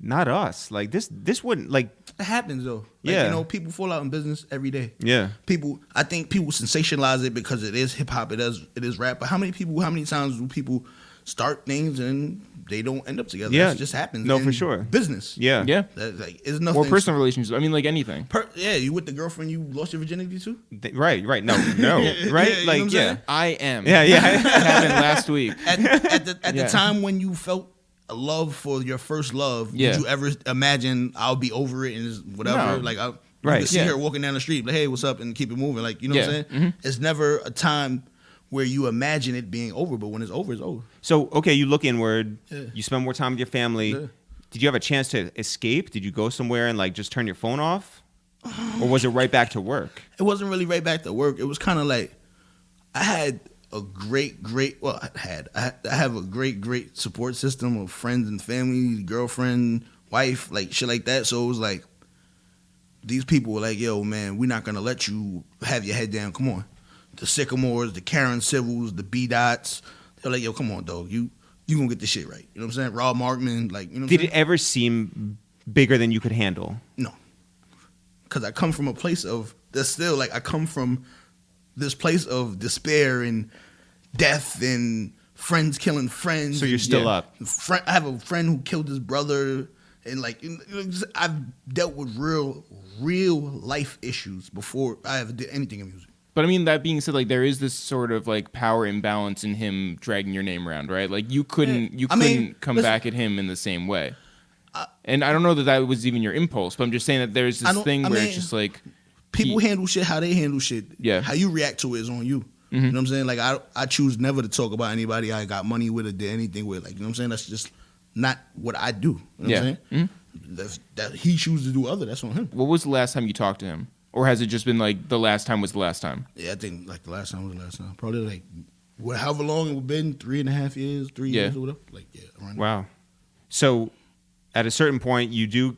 not us? Like, this wouldn't, like. It happens, though. Like, you know, people fall out in business every day. Yeah. I think people sensationalize it because it is hip hop, it is rap. But how many times do people start things and they don't end up together? Yeah. That just happens. No, in for sure. Business. Yeah. Like, it's nothing. Or personal relationships. I mean, like anything. You with the girlfriend you lost your virginity to? Right. No. Right? Like, like, yeah. I am. Yeah. It happened last week. At the time when you felt a love for your first love, did you ever imagine I'll be over it and it's whatever? No. Like, you Right. could see her walking down the street, like, hey, what's up? And keep it moving. Like, you know what I'm saying? Mm-hmm. It's never a time where you imagine it being over, but when it's over, it's over. So, okay, you look inward. Yeah. You spend more time with your family. Yeah. Did you have a chance to escape? Did you go somewhere and like just turn your phone off? Or was it right back to work? It wasn't really right back to work. It was kind of like I had a I have a great support system of friends and family, girlfriend, wife, like shit like that. So it was like these people were like, yo, man, we're not going to let you have your head down. Come on. The Sickamores, the Karen Civils, the B-Dots. They're like, yo, come on, dog. You going to get this shit right. You know what I'm saying? Rob Markman, like, you know what I'm saying? Did it ever seem bigger than you could handle? No. Because I come from a place of, I come from this place of despair and death and friends killing friends. So you're still up. I have a friend who killed his brother. And like, I've dealt with real life issues before I ever did anything in music. But I mean, that being said, like, there is this sort of like power imbalance in him dragging your name around, right? Like, you couldn't come back at him in the same way. And I don't know that was even your impulse, but I'm just saying that there's this thing where it's just like people handle shit how they handle shit. Yeah. How you react to it is on you. Mm-hmm. You know what I'm saying? Like, I choose never to talk about anybody I got money with or did anything with. Like, you know what I'm saying? That's just not what I do. You know what I'm saying? Mm-hmm. That he chooses to do other, that's on him. What was the last time you talked to him? Or has it just been like the last time was the last time? Yeah, I think like the last time was the last time. Probably like however long it been, 3.5 years, 3 years or whatever. Like, yeah. Around wow. So at a certain point, you do,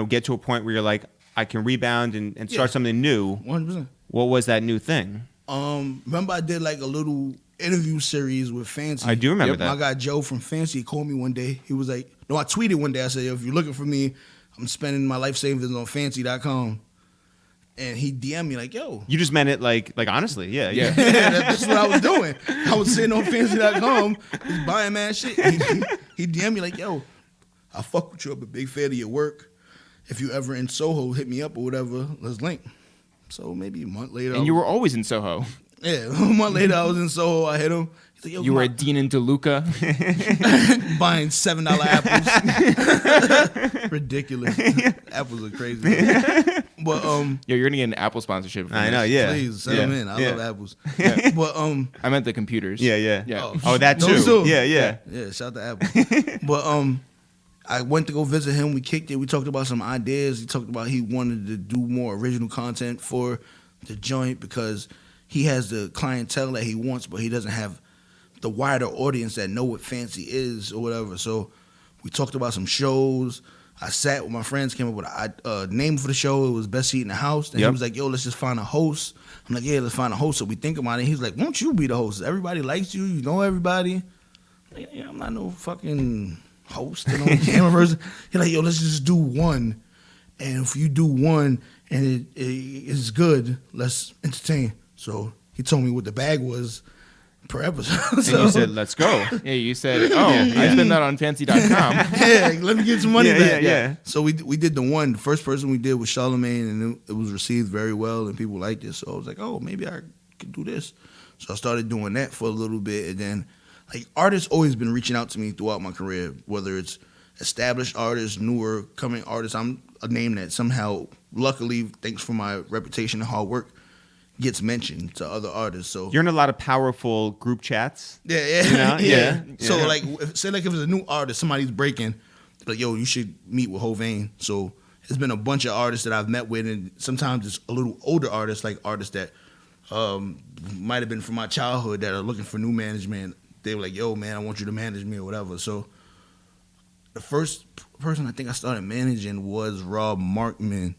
get to a point where you're like, I can rebound and start something new. 100%. What was that new thing? Remember I did like a little interview series with Fancy. I do remember that. My guy Joe from Fancy called me one day. He was like, no, I tweeted one day. I said, yo, if you're looking for me, I'm spending my life savings on fancy.com. And he DM'd me like, yo. You just meant it like honestly, yeah. That's what I was doing. I was sitting on fancy.com just buying mad shit. He DM'd me like, yo, I fuck with you. I'm a big fan of your work. If you ever in Soho, hit me up or whatever. Let's link. So maybe a month later. And you were always in Soho. Yeah, a month later I was in Soho. I hit him. He's like, yo, you were at Dean and DeLuca. buying $7 apples. Ridiculous. Apples are crazy. But yo, you're gonna get an Apple sponsorship. I know, yeah. Please send them in. I love apples. Yeah. But I meant the computers. Yeah. Oh, Oh, that too. Those too. Yeah. Yeah, shout out to Apple. But I went to go visit him. We kicked it. We talked about some ideas. He talked about he wanted to do more original content for the joint because he has the clientele that he wants, but he doesn't have the wider audience that know what fancy is or whatever. So we talked about some shows. I sat with my friends, came up with a name for the show. It was Best Seat in the House. And he was like, yo, let's just find a host. I'm like, yeah, let's find a host. So we think about it. He's like, won't you be the host? Everybody likes you. You know everybody. I'm like, yeah, I'm not no fucking host, you know, camera person. He's like, yo, let's just do one. And if you do one and it is good, let's entertain. So he told me what the bag was per episode. So, and you said, let's go. Yeah, you said, I spent that on fancy.com. Yeah, let me get some money back. Yeah. So we did the one. The first person we did was Charlemagne, and it was received very well, and people liked it. So I was like, oh, maybe I could do this. So I started doing that for a little bit, and then like artists always been reaching out to me throughout my career, whether it's established artists, newer coming artists. I'm a name that somehow, luckily, thanks for my reputation and hard work, gets mentioned to other artists. So you're in a lot of powerful group chats. Yeah. You know? Yeah. So like, if it's a new artist, somebody's breaking, like, yo, you should meet with Hovain. So it's been a bunch of artists that I've met with, and sometimes it's a little older artists, like artists that might have been from my childhood that are looking for new management. They were like, yo, man, I want you to manage me or whatever. So the first person I think I started managing was Rob Markman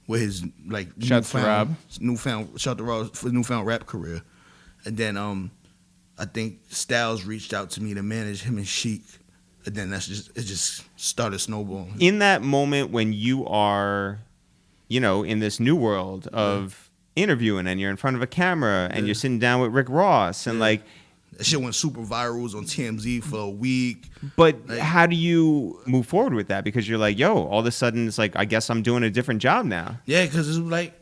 with his like newfound rap career. And then I think Styles reached out to me to manage him and Sheek. And then it just started snowballing. In that moment when you are, you know, in this new world of interviewing and you're in front of a camera and you're sitting down with Rick Ross and like, that shit went super viral. It was on TMZ for a week. But like, how do you move forward with that? Because you're like, yo, all of a sudden it's like, I guess I'm doing a different job now. Yeah, because it's like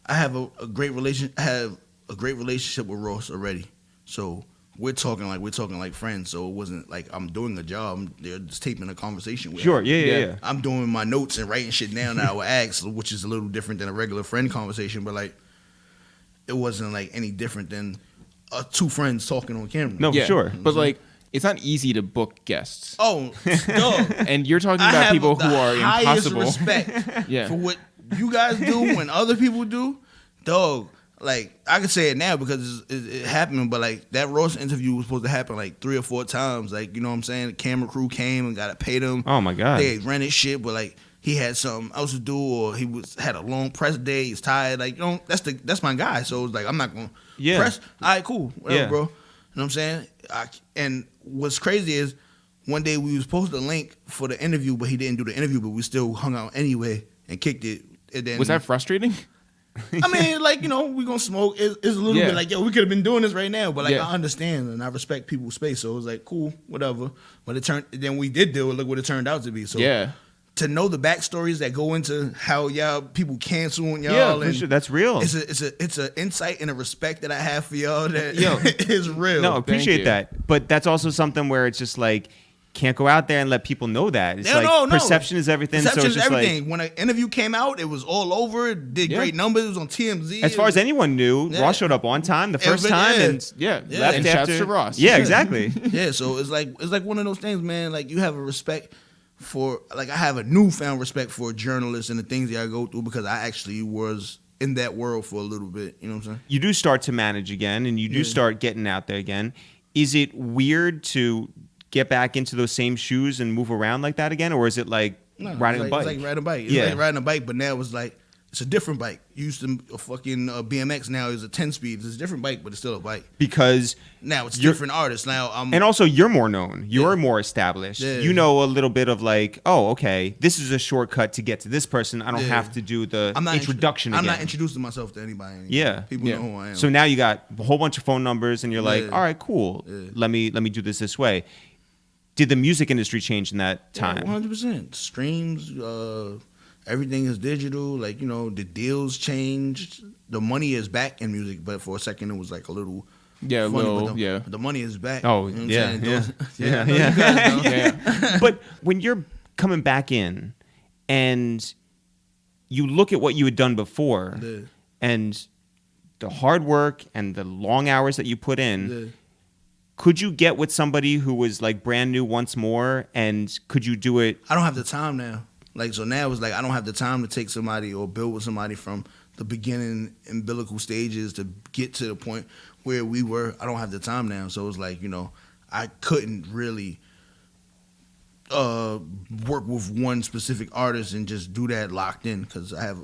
I have a great relationship with Ross already. So we're talking like friends. So it wasn't like I'm doing a job. They're just taping a conversation with Sure, him. Yeah. I'm doing my notes and writing shit down that I would ask, which is a little different than a regular friend conversation. But like, it wasn't like any different than two friends talking on camera. No, sure. But like, it's not easy to book guests. Oh, dog. And you're talking about people who are impossible. Respect for what you guys do and other people do, dog. Like, I can say it now because it happened, but like that Ross interview was supposed to happen like 3 or 4 times. Like, you know what I'm saying? The camera crew came and got to pay them. Oh my God. They rented shit, but like he had something else to do, or he had a long press day. He's tired. Like, you know, that's my guy. So it's like I'm not gonna press. All right, cool, whatever, bro. You know what I'm saying? And what's crazy is one day we was supposed to link for the interview, but he didn't do the interview, but we still hung out anyway and kicked it. And then, was that frustrating? I mean, like, you know, we gonna smoke. It's a little bit like, yo, we could have been doing this right now, but like I understand and I respect people's space, so it was like, cool, whatever. But then we did do it. Look what it turned out to be. So to know the backstories that go into how y'all people canceling y'all, and sure, that's real. It's an insight and a respect that I have for y'all that is real. No, appreciate that. But that's also something where it's just like, can't go out there and let people know that. It's perception is everything. Perception is everything. Like, when an interview came out, it was all over. It did great numbers. It was on TMZ. As far as anyone knew, Ross showed up on time the first time, and left and after. shouts to Ross. Yeah, exactly. So it's like one of those things, man. Like, you have a respect for, like, I have a newfound respect for journalists and the things that I go through because I actually was in that world for a little bit. You know what I'm saying? You do start to manage again, and you do start getting out there again. Is it weird to get back into those same shoes and move around like that again, or is it like riding a bike? It's like riding a bike. It's like riding a bike, but now it's like it's a different bike. You used to a fucking BMX. Now is a 10-speed. It's a different bike, but it's still a bike. Because now it's different artists. Now and also you're more known. You're more established. Yeah. You know a little bit of like, oh, okay, this is a shortcut to get to this person. I don't have to do the introduction again. I'm not introducing myself to anybody anymore. Yeah, people know who I am. So now you got a whole bunch of phone numbers, and you're like, all right, cool. Let me do this way. Did the music industry change in that time? 100%. Streams, everything is digital. Like, you know, the deals changed. The money is back in music, but for a second it was like a little funny. But the money is back. Oh, you know yeah. But when you're coming back in and you look at what you had done before and the hard work and the long hours that you put in, could you get with somebody who was like brand new once more, and could you do it? I don't have the time now. Like, so now it's like I don't have the time to take somebody or build with somebody from the beginning umbilical stages to get to the point where we were. I don't have the time now. So it's like, I couldn't really work with one specific artist and just do that locked in, because I have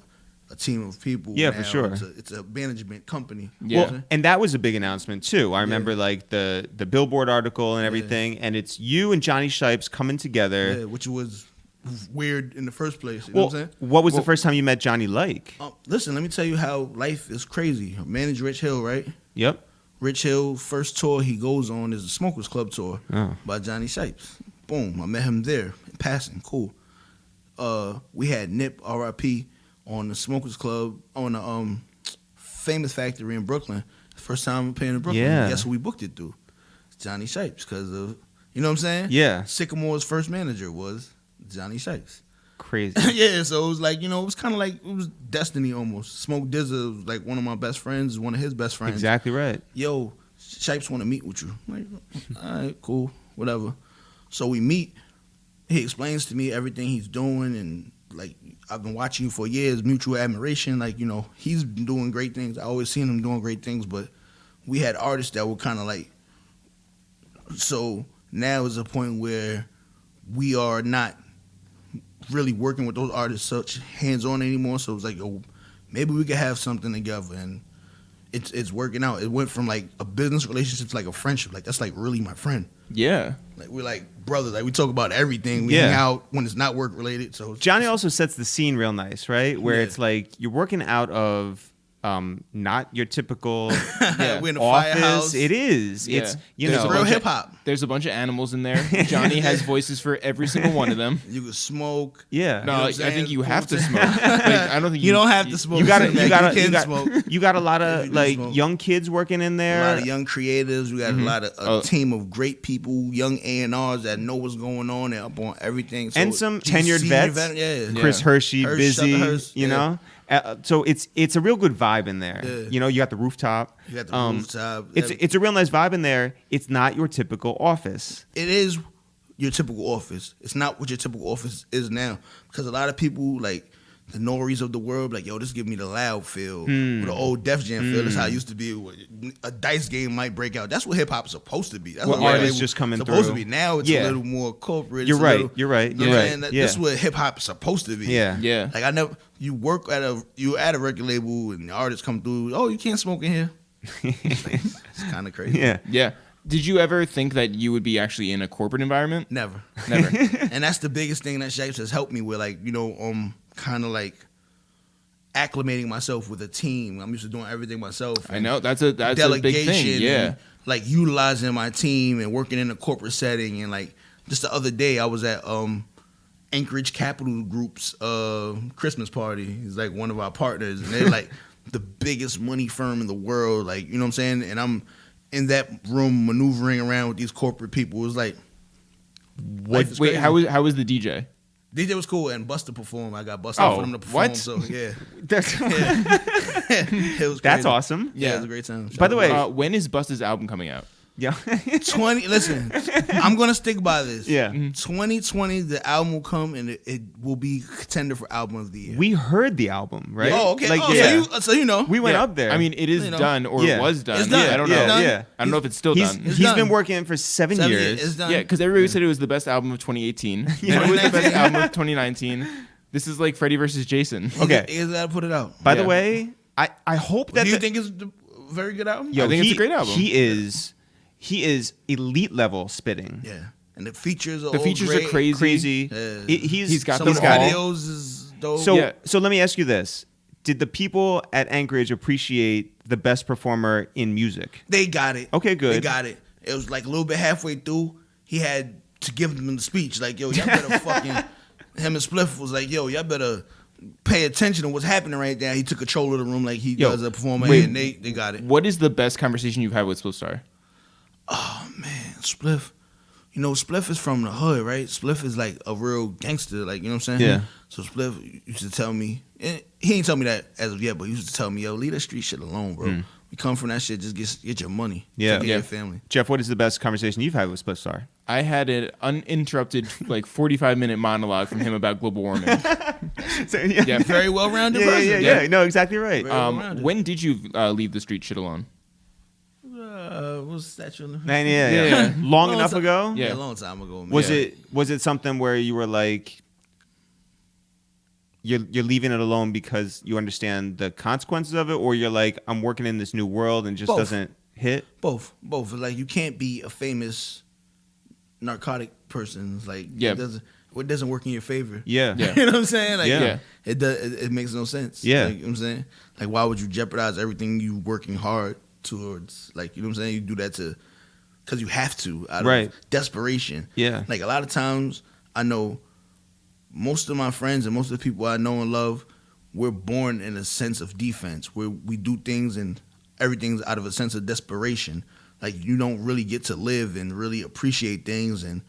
a team of people. Yeah, now. for sure. It's a management company. Yeah. Well, and that was a big announcement too. I remember like the Billboard article and everything, and it's you and Jonny Shipes coming together. Yeah, which was weird in the first place. You Well, know what I'm saying? what was the first time you met Jonny like? Listen, let me tell you how life is crazy. I manage Rich Hil, right? Yep. Rich Hil, first tour he goes on is the Smokers Club tour by Jonny Shipes. Boom, I met him there in passing. Cool. We had Nip, R.I.P. on the Smokers Club on the Famous Factory in Brooklyn. First time I'm playing in Brooklyn. Yeah. Guess who we booked it through? Jonny Shipes, because of, you know what I'm saying? Yeah. Sycamore's first manager was Jonny Shipes. Crazy. Yeah, so it was like, it was kind of like, it was destiny almost. Smoke Dizza was like one of my best friends, one of his best friends. Exactly right. Yo, Shipes want to meet with you. I'm like, all right, cool, whatever. So we meet. He explains to me everything he's doing, and like, I've been watching you for years, mutual admiration. Like, he's been doing great things. I always seen him doing great things, but we had artists that were kind of like, so now is a point where we are not really working with those artists such hands-on anymore. So it's like, maybe we could have something together, and it's working out. It went from like a business relationship to like a friendship. Like, that's like really my friend. Yeah. Like, we're like brothers. Like, we talk about everything. We hang out when it's not work related. So Jonny also sets the scene real nice, right? Where Yeah. it's like you're working out of not your typical we're in a office. firehouse. It is. Yeah. It's It's real hip hop. There's a bunch of animals in there. Johnny has voices for every single one of them. You can smoke. Yeah. No, what I'm I saying? think you have to smoke. Like, I don't think You don't have to smoke. You got You can smoke. you got a lot of You can like smoke. young kids working in A there. lot of young creatives. We got a lot of a team of great people, young A&Rs that know what's going on. They're up on everything. So and some GC tenured vets. Yeah. Chris Hershey, Hirsch, busy, Shutter Hirsch, you yeah. know. So it's a real good vibe in there. Yeah. You know, you got the rooftop. You got the rooftop. It's a real nice vibe in there. It's not your typical office. It is your typical office. It's not what your typical office is now, because a lot of people like the N.O.R.Es of the world, like, yo, this give me the loud feel, or the old Def Jam feel. That's how it used to be. A dice game might break out. That's what hip hop's supposed to be. That's What what artists just coming supposed through. to be. Now it's Yeah. a little more corporate. You're It's a right. little- You're right. You know You're what I'm right. saying? Yeah. This is what hip hop's supposed to be. Yeah. Yeah. Like, I never. You work you're at a record label, and the artists come through. Oh, you can't smoke in here. It's kind of crazy. Yeah. Yeah. Did you ever think that you would be actually in a corporate environment? Never. Never. And that's the biggest thing that Shipes has helped me with, like, kind of like acclimating myself with a team. I'm used to doing everything myself. I know that's a big Delegation, thing. Yeah. and, like, utilizing my team and working in a corporate setting. And like, just the other day, I was at Anchorage Capital Group's Christmas party. He's like one of our partners, and they're like the biggest money firm in the world. Like, you know what I'm saying? And I'm in that room maneuvering around with these corporate people. It was like, life is Wait, crazy. how was the DJ? DJ was cool, and Busta performed. I got Busta Oh, for them to perform. what? So yeah, That's it was that's crazy. awesome. Yeah, it was a great time. By the way, When is Busta's album coming out? Yeah. 20. Listen, I'm gonna stick by this. Yeah. 2020, the album will come, and it will be contender for album of the year. We heard the album, right? Oh, okay. Like, Oh, yeah. so you know. We went Yeah. up there. I mean, it is You know. done, or Yeah. it was done. It's done. Yeah, I don't It's know. done. Yeah. I don't know if it's still he's done. It's he's done. been working for 7 years. It's done. Yeah, because everybody said it was the best album of 2018. Then it was the best album of 2019. This is like Freddie versus Jason. Okay. You gotta put it out. By the Yeah. way, I hope that Do you think it's a very good album? Yo, I think it's a great album. He is elite level spitting. Yeah. And the features are The all features great. are crazy. Crazy. Yeah. He's got Some them of the all. videos is dope. So Yeah. so let me ask you this: did the people at Anchorage appreciate the best performer in music? They got it. Okay, good. They got it. It was like a little bit halfway through, he had to give them the speech. Like, yo, y'all better fucking... Him and Spliff was like, yo, y'all better pay attention to what's happening right now. He took control of the room like he Yo, does a performer, wait. and they got it. What is the best conversation you've had with Spliff Star? Oh, man, Spliff. You know, Spliff is from the hood, right? Spliff is like a real gangster, like, you know what I'm saying? Yeah. So Spliff used to tell me, and he ain't tell me that as of yet, but he used to tell me, yo, leave that street shit alone, bro. You come from that shit, just get your money. Yeah. Take care of your family. Jeff, what is the best conversation you've had with Split Star? I had an uninterrupted 45-minute monologue from him about global warming. So, yeah. Very well-rounded Yeah, person. yeah. No, exactly right. When did you leave the street shit alone? What's that? Yeah. Long enough ago? Yeah, a long time ago. Man. Was it something where you were like, you're leaving it alone because you understand the consequences of it, or you're like, I'm working in this new world and just doesn't hit? Both. Like, you can't be a famous narcotic person. Like, it doesn't work in your favor. Yeah. You know what I'm saying? Like, it makes no sense. Yeah. Like, you know what I'm saying? Like, why would you jeopardize everything you working hard towards? Like, you know what I'm saying? You do that because you have to, out of desperation. Yeah. Like, a lot of times, I know most of my friends and most of the people I know and love, we're born in a sense of defense, where we do things and everything's out of a sense of desperation. Like, you don't really get to live and really appreciate things, and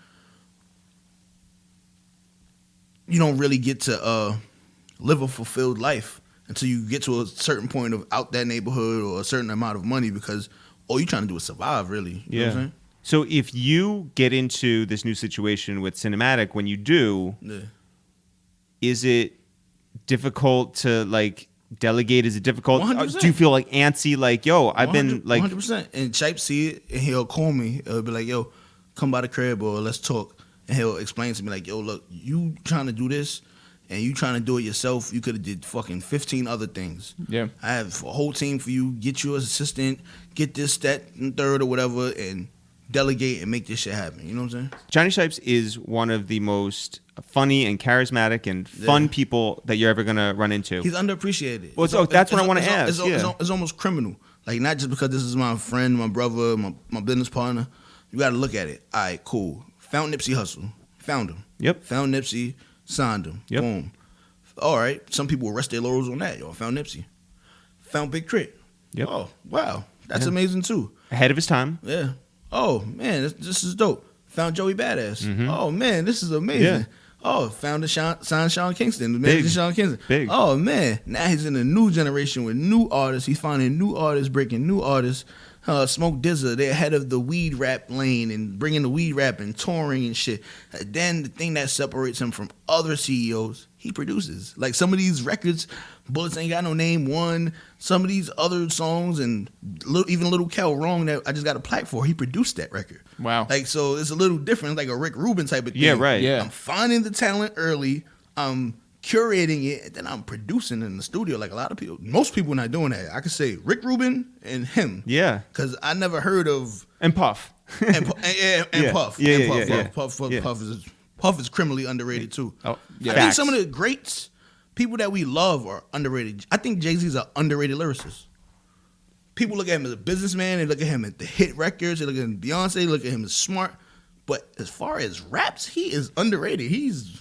you don't really get to live a fulfilled life until you get to a certain point of out that neighborhood or a certain amount of money, because all you're trying to do is survive, really. You know what I'm saying? So if you get into this new situation with Cinematic, when you do, is it difficult to like delegate? Is it difficult? 100%. Do you feel like antsy? Like, yo, I've been like 100%. And Shipes see it and he'll call me. He'll be like, yo, come by the crib or let's talk. And he'll explain to me like, yo, look, you trying to do this and you trying to do it yourself. You could have did fucking 15 other things. Yeah. I have a whole team for you. Get you an assistant. Get this, that, and third or whatever, and delegate and make this shit happen. You know what I'm saying? Jonny Shipes is one of the most funny and charismatic and fun people that you're ever gonna run into. He's underappreciated. Well, that's what I want to ask. It's almost criminal. Like, not just because this is my friend, my brother, my business partner. You got to look at it. All right, cool. Found Nipsey Hussle. Found him. Yep. Found Nipsey. Signed him. Yep. Boom. All right. Some people rest their laurels on that. Yo, found Nipsey. Found Big Crit. Yep. Oh, wow. That's amazing, too. Ahead of his time. Yeah. Oh, man, this is dope. Found Joey Badass. Mm-hmm. Oh, man, this is amazing. Yeah. Oh, found signed Sean Kingston. The manager Sean Kingston. Big. Oh, man. Now he's in a new generation with new artists. He's finding new artists, breaking new artists. Smoke Dizza, they're ahead of the weed rap lane and bringing the weed rap and touring and shit. Then the thing that separates him from other CEOs, he produces. Like, some of these records, Bullets Ain't Got No Name won. Some of these other songs, and even Luh Kel, Wrong, that I just got a plaque for, he produced that record. Wow. Like, so it's a little different, like a Rick Rubin type of thing. Yeah, right. Yeah. I'm finding the talent early. I'm curating it, and then I'm producing in the studio. Like, a lot of people, most people not doing that. I could say Rick Rubin and him. Yeah. Because I never heard of... And Puff. and Puff. Yeah. Puff is criminally underrated, too. Oh, I think some of the greats, people that we love, are underrated. I think Jay-Z's an underrated lyricist. People look at him as a businessman. They look at him at the hit records. They look at him Beyonce. They look at him as smart. But as far as raps, he is underrated. He's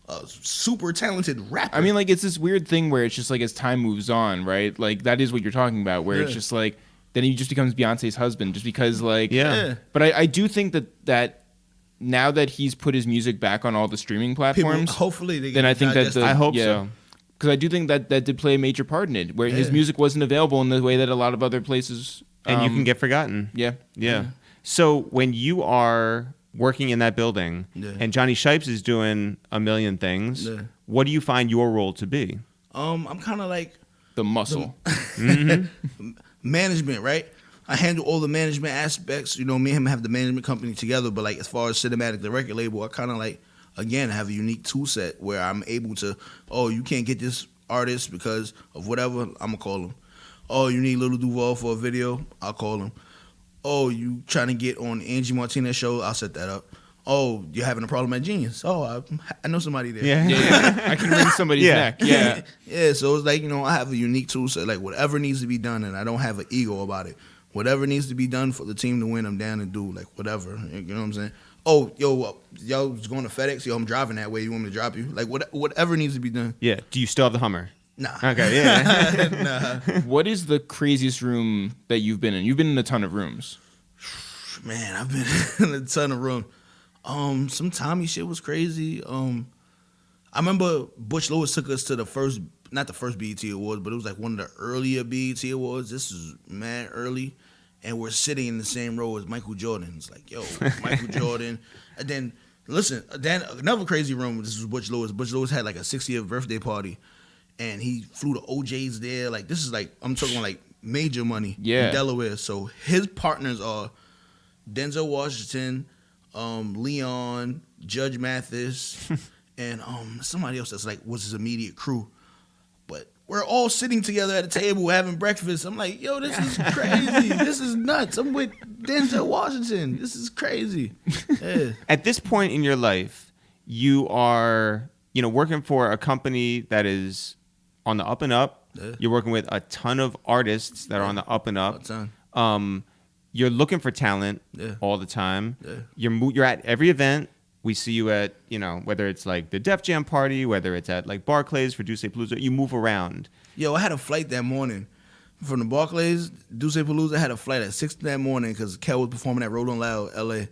a super talented rapper. I mean, like, it's this weird thing where it's just like, as time moves on, right? Like, that is what you're talking about, where it's just like, then he just becomes Beyonce's husband just because, like... Yeah. But I do think that now that he's put his music back on all the streaming platforms... People, hopefully they then I think that... I hope so. Because I do think that did play a major part in it, where his music wasn't available in the way that a lot of other places... And you can get forgotten. Yeah. So when you are working in that building and Jonny Shipes is doing a million things, what do you find your role to be? I'm kind of like... The muscle. Management, right? I handle all the management aspects. You know, me and him have the management company together, but like, as far as Cinematic, the record label, I kind of like, again, have a unique tool set where I'm able to, oh, you can't get this artist because of whatever, I'm going to call him. Oh, you need Lil Duval for a video, I'll call him. Oh, you trying to get on Angie Martinez's show, I'll set that up. Oh, you're having a problem at Genius. Oh, I know somebody there. Yeah. I can wring somebody's neck. Yeah. Yeah, so it's like, you know, I have a unique tool set. Like, whatever needs to be done, and I don't have an ego about it. Whatever needs to be done for the team to win, I'm down to do. Like, whatever. You know what I'm saying? Oh, yo, y'all was going to FedEx? Yo, I'm driving that way. You want me to drop you? Like, whatever needs to be done. Yeah. Do you still have the Hummer? Nah. Okay, yeah. Nah. What is the craziest room that you've been in? You've been in a ton of rooms. Man, I've been in a ton of rooms. Some Tommy shit was crazy. I remember Butch Lewis took us to the first not the first BET Awards, but it was like one of the earlier BET Awards. This is mad early, and we're sitting in the same row as Michael Jordan. It's like, yo, Michael Jordan. And then, listen, then another crazy room, this was Butch Lewis. Butch Lewis had like a 60th birthday party, and he flew the OJs there. Like, this is like, I'm talking like major money in Delaware. So his partners are Denzel Washington, Leon, Judge Mathis, and somebody else that's like was his immediate crew. But we're all sitting together at a table having breakfast. I'm like, yo, this is crazy. This is nuts. I'm with Denzel Washington. This is crazy. Yeah. At this point in your life, you are, working for a company that is on the up and up. Yeah. You're working with a ton of artists that are on the up and up. You're looking for talent all the time. Yeah. You're at every event. We see you at, whether it's like the Def Jam party, whether it's at like Barclays for Duce Palooza, you move around. Yo, I had a flight that morning from the Barclays, Duce Palooza. I had a flight at 6 that morning because Kel was performing at Rolling Loud, LA.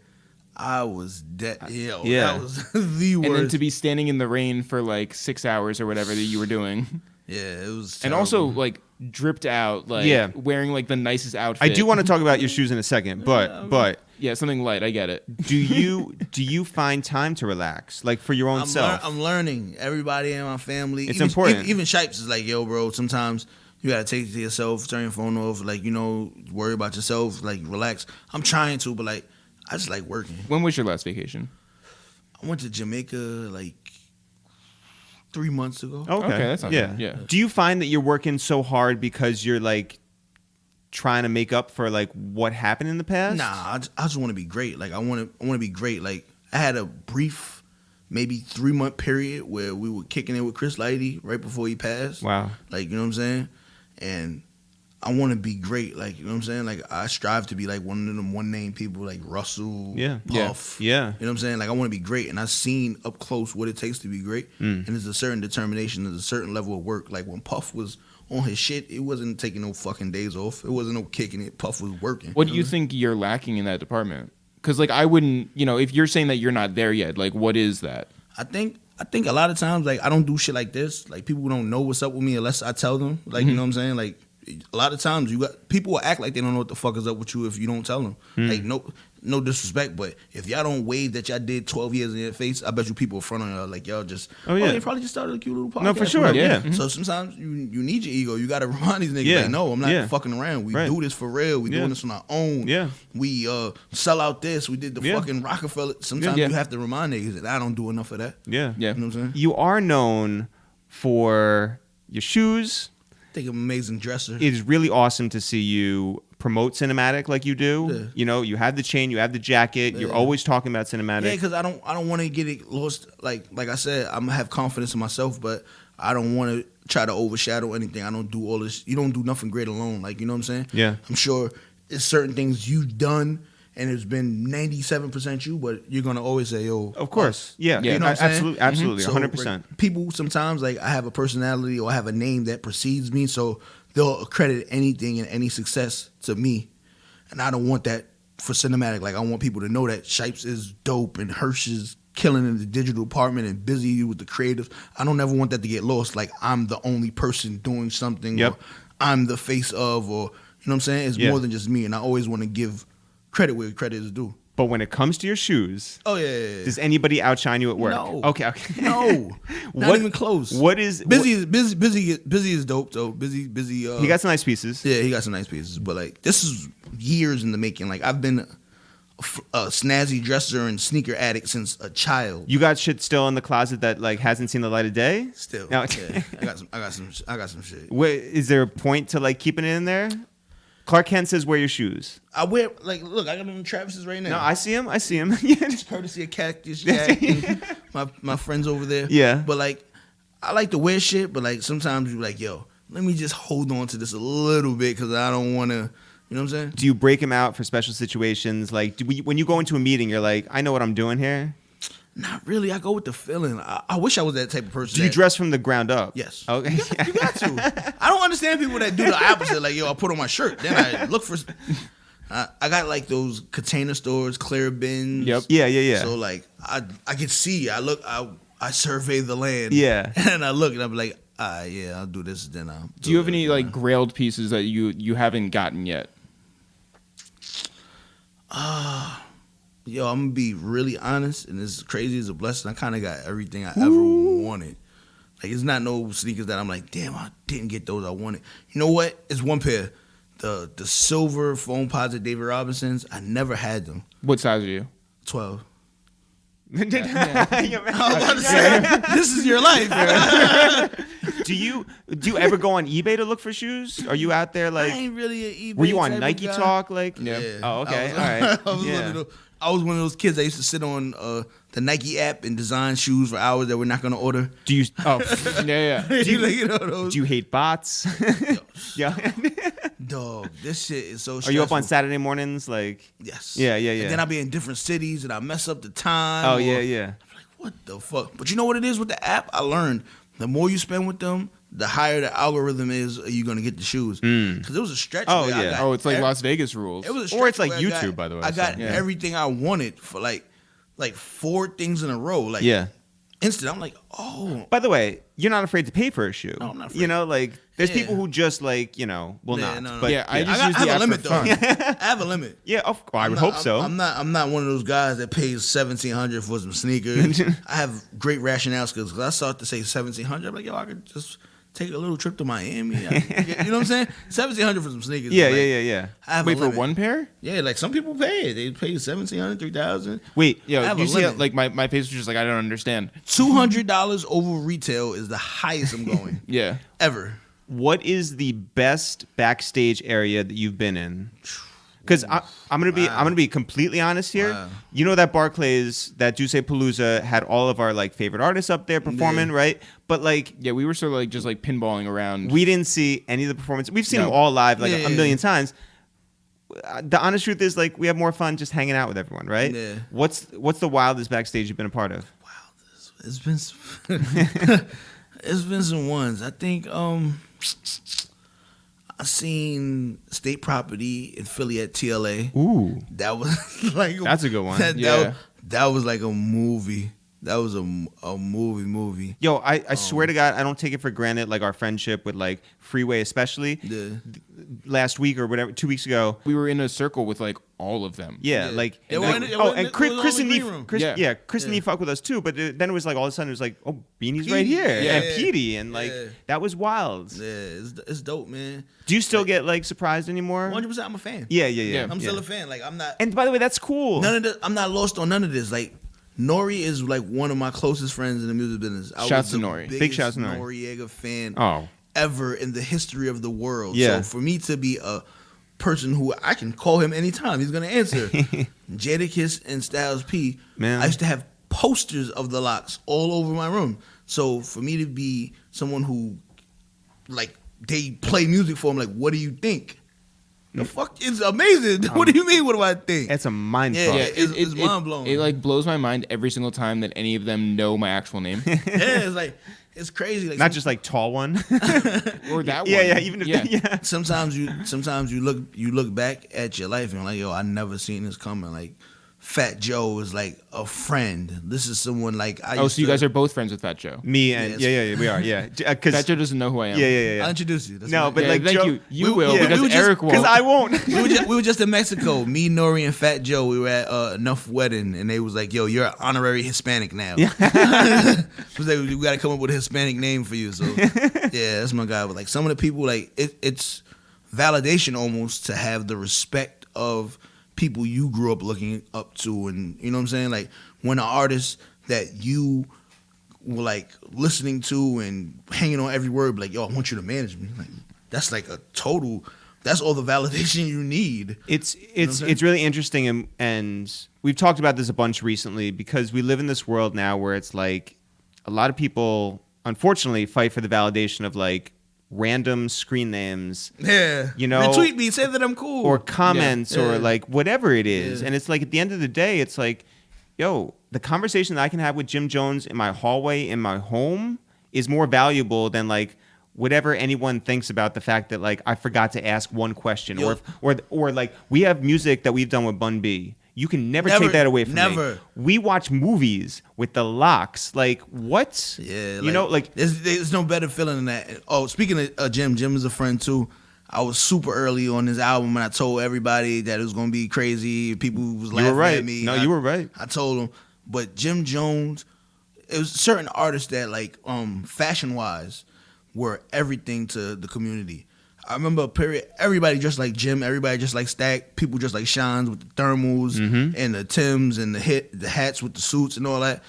I was dead. Yo, that was the worst. And then to be standing in the rain for like 6 hours or whatever that you were doing. Yeah, it was terrible. And also like dripped out, like wearing like the nicest outfit. I do want to talk about your shoes in a second, but yeah, something light. I get it. Do you find time to relax, like for your own self? I'm learning. Everybody in my family. It's important. Even Shipes is like, yo, bro. Sometimes you gotta take it to yourself, turn your phone off, like worry about yourself, like relax. I'm trying to, but like I just like working. When was your last vacation? I went to Jamaica like 3 months ago. Okay, that's not bad. Yeah. Do you find that you're working so hard because you're like trying to make up for like what happened in the past? Nah, I just want to be great. Like I want to be great. Like I had a brief, maybe 3 month period where we were kicking it with Chris Lighty right before he passed. Wow. Like, you know what I'm saying? And I want to be great. Like, you know what I'm saying? Like I strive to be like one of them one name people like Russell, Puff. Yeah. You know what I'm saying? Like I want to be great, and I've seen up close what it takes to be great. And there's a certain determination, there's a certain level of work. Like when Puff was on his shit, it wasn't taking no fucking days off. It wasn't no kicking it. Puff was working. What do you think you're lacking in that department? Because like I wouldn't, if you're saying that you're not there yet, like what is that? I think a lot of times like I don't do shit like this. Like people don't know what's up with me unless I tell them. Like you know what I'm saying? Like a lot of times people will act like they don't know what the fuck is up with you if you don't tell them. Like no disrespect, but if y'all don't wave that y'all did 12 years in your face, I bet you people in front of y'all like y'all just they probably just started a cute little podcast. No, for sure. Yeah. So sometimes you need your ego. You got to remind these niggas like, no, I'm not fucking around. We do this for real. We doing this on our own. Yeah. We sell out this. We did the fucking Rockefeller. Sometimes you have to remind niggas that I don't do enough of that. Yeah. You know what I'm saying? You are known for your shoes. I think I'm an amazing dresser. It is really awesome to see you promote cinematic like you do. Yeah. You have the chain, you have the jacket. You're always talking about cinematic. Yeah, because I don't want to get it lost. Like I said, I'm gonna have confidence in myself, but I don't want to try to overshadow anything. I don't do all this. You don't do nothing great alone. Like you know what I'm saying? Yeah. I'm sure it's certain things you've done, and it's been 97% you, but you're gonna always say, "Yo, of course, yeah, you know what I'm saying? Absolutely, 100%." People sometimes like I have a personality or I have a name that precedes me, so they'll accredit anything and any success to me, and I don't want that for cinematic. Like I want people to know that Shipes is dope and Hirsch is killing in the digital department and busy with the creatives. I don't ever want that to get lost. Like I'm the only person doing something, or I'm the face of, or you know what I'm saying? It's more than just me, and I always want to give credit where credit is due. But when it comes to your shoes, does anybody outshine you at work? No. Okay. No. Not even close. What is busy is dope, so busy he got some nice pieces. Yeah, he got some nice pieces, but like this is years in the making. Like I've been a snazzy dresser and sneaker addict since a child. You got shit still in the closet that like hasn't seen the light of day? Still. No. Yeah, I got some shit. Wait, is there a point to like keeping it in there? Clark Kent says wear your shoes. I wear look, I got them in Travis's right now. No, I see him. It's courtesy of Cactus Jack and my friends over there. Yeah. But like I like to wear shit, but like sometimes you're like, yo, let me just hold on to this a little bit because I don't want to, you know what I'm saying? Do you break them out for special situations? Like when you go into a meeting, you're like, I know what I'm doing here? Not really. I go with the feeling. I wish I was that type of person. Do you dress from the ground up? Yes. Okay. You got to. I don't understand people that do the opposite. Like, yo, I put on my shirt. Then I look for... I got like those container stores, clear bins. Yep. Yeah. So like, I can see. I look. I survey the land. Yeah. And I look and I'm like, Yeah, I'll do this. Then I'll. Do you have any like grailed pieces that you haven't gotten yet? Yo, I'm gonna be really honest, and as crazy as a blessing, I kind of got everything I ever wanted. Like, it's not no sneakers that I'm like, damn, I didn't get those I wanted. You know what? It's one pair. The silver foam posit David Robinsons, I never had them. What size are you? 12. Yeah. I was about to say, this is your life. Do you ever go on eBay to look for shoes? Are you out there like? I ain't really an eBay. Were you on type Nike of guy. Talk? Like, Yeah. Oh, okay. All right. I was one of those kids that used to sit on the Nike app and design shoes for hours that we're not gonna order. Do you? Oh, Yeah. Those. do you hate bots? Yeah. Dog, this shit is so stressful. Are you up on Saturday mornings? Like, Yes. Yeah. And then I'll be in different cities and I mess up the time. oh or- yeah. I'm like, what the fuck? But you know what it is with the app? I learned the more you spend with them, the higher the algorithm is you're going to get the shoes. Because it was a stretch. Oh, where I yeah. got It's like Las Vegas rules. It was a stretch Or it's like where YouTube, by the way, I got so, yeah. everything I wanted for like 4 things in a row. Like, Yeah. instant. I'm like, oh. By the way, you're not afraid to pay for a shoe. No, I'm not afraid. You know, like there's Yeah. people who just like, will Yeah, not. no. But Yeah, I just I use have the a app limit for though. fun. I have a limit. yeah, I would I'm hope not- so. I'm not one of those guys that pays $1,700 for some sneakers. I have great rationales because I start to say $1,700. I'm like, yo, I could just take a little trip to Miami. You know what I'm saying? $1,700 for some sneakers. Yeah, is like, yeah. I have Wait, a for limit. one pair? Yeah, like some people pay it. They pay $1,700, $3,000. Wait, Yo, I have you a see, limit. like my face was just like, I don't understand. $200 over retail is the highest I'm going Yeah. ever. what is the best backstage area that you've been in? Because I'm gonna be completely honest here. Wow. You know that Barclays, that Duce Palooza had all of our like favorite artists up there performing, Yeah. right? But like Yeah, we were sort of like just like pinballing around. we didn't see any of the performances. We've seen No. them all live like Yeah, a yeah, million yeah. times. The honest truth is like we have more fun just hanging out with everyone, right? Yeah. What's the wildest backstage you've been a part of? It's been it's been some ones. I think I seen State Property in Philly at TLA. Ooh, That was like That's a good one. That was like a movie. That was a movie. yo, I swear to God, I don't take it for granted. Like our friendship with like Freeway, especially Yeah. last week or whatever, 2 weeks ago. We were in a circle with like all of them. Yeah, Yeah. like It like- wasn't- it oh, wasn't- and it Chris, was Chris all and in the Neve, green room. Chris, Yeah. Chris and Neve fuck with us too. But then it was like all of a sudden it was like, oh, Beanie's right Petey. here, Yeah. and Petey, and like Yeah. that was wild. Yeah, it's dope, man. Do you still get like surprised anymore? 100%. I'm a fan. Yeah. Yeah. I'm still a fan. Like I'm not. And by the way, that's cool. None of this, I'm not lost on none of this. Like N.O.R.E is like one of my closest friends in the music business. I Shouts was to the N.O.R.E. Big biggest shouts to N.O.R.E. Noriega fan Oh, ever in the history of the world. Yeah. So for me to be a person who I can call him anytime, he's gonna answer. Jadakiss and Styles P. Man. I used to have posters of the Locks all over my room. So for me to be someone who, like, they play music for him, like, what do you think? The fuck, it's amazing. What do you mean? What do I think? it's a mind Yeah, fuck. yeah. It's mind-blowing. It like blows my mind every single time that any of them know my actual name. Yeah, it's like it's crazy. Like Not just like tall one. Or that yeah, one. yeah. Even if yeah. sometimes you look back at your life and you're like, yo, I never seen this coming. Like Fat Joe is like a friend. This is someone like I. Oh, used so you to- guys are both friends with Fat Joe. Me and Yeah, yeah, we are. Yeah, Fat because Joe doesn't know who I am. yeah. I'll introduce you. That's No, fine. but Yeah, like thank Joe, you. You we- will yeah, because we were just- Eric won't. because I won't. we were just in Mexico. Me, N.O.R.E, and Fat Joe. We were at Enough Wedding, and they was like, "Yo, you're an honorary Hispanic now." Yeah. was like, we got to come up with a Hispanic name for you. So, yeah, that's my guy. But like some of the people, like it's validation almost to have the respect of people you grew up looking up to, and you know what I'm saying. Like when an artist that you were like listening to and hanging on every word, like, yo, I want you to manage me. Like that's like a total. That's all the validation you need. It's what I'm saying? it's really interesting, and we've talked about this a bunch recently because we live in this world now where it's like a lot of people, unfortunately, fight for the validation of like random screen names Yeah, You know, retweet me, say that I'm cool. or comments Yeah. or like whatever it is, Yeah. and it's like at the end of the day, it's like, yo, the conversation that I can have with Jim Jones in my hallway in my home is more valuable than like whatever anyone thinks about the fact that like I forgot to ask one question, Yo. or like we have music that we've done with Bun B. You can never take that away from me. Never. We watch movies with the locks. Like, what? Yeah. You know, like. There's no better feeling than that. Oh, speaking of Jim is a friend too. I was super early on this album and I told everybody that it was going to be crazy. People was laughing at me. No, you were right. I told them. But Jim Jones, it was certain artists that like fashion-wise were everything to the community. I remember a period, everybody just like Jim, everybody just like Stack, people just like Shines with the thermals and the Timbs and the hats with the suits and all that.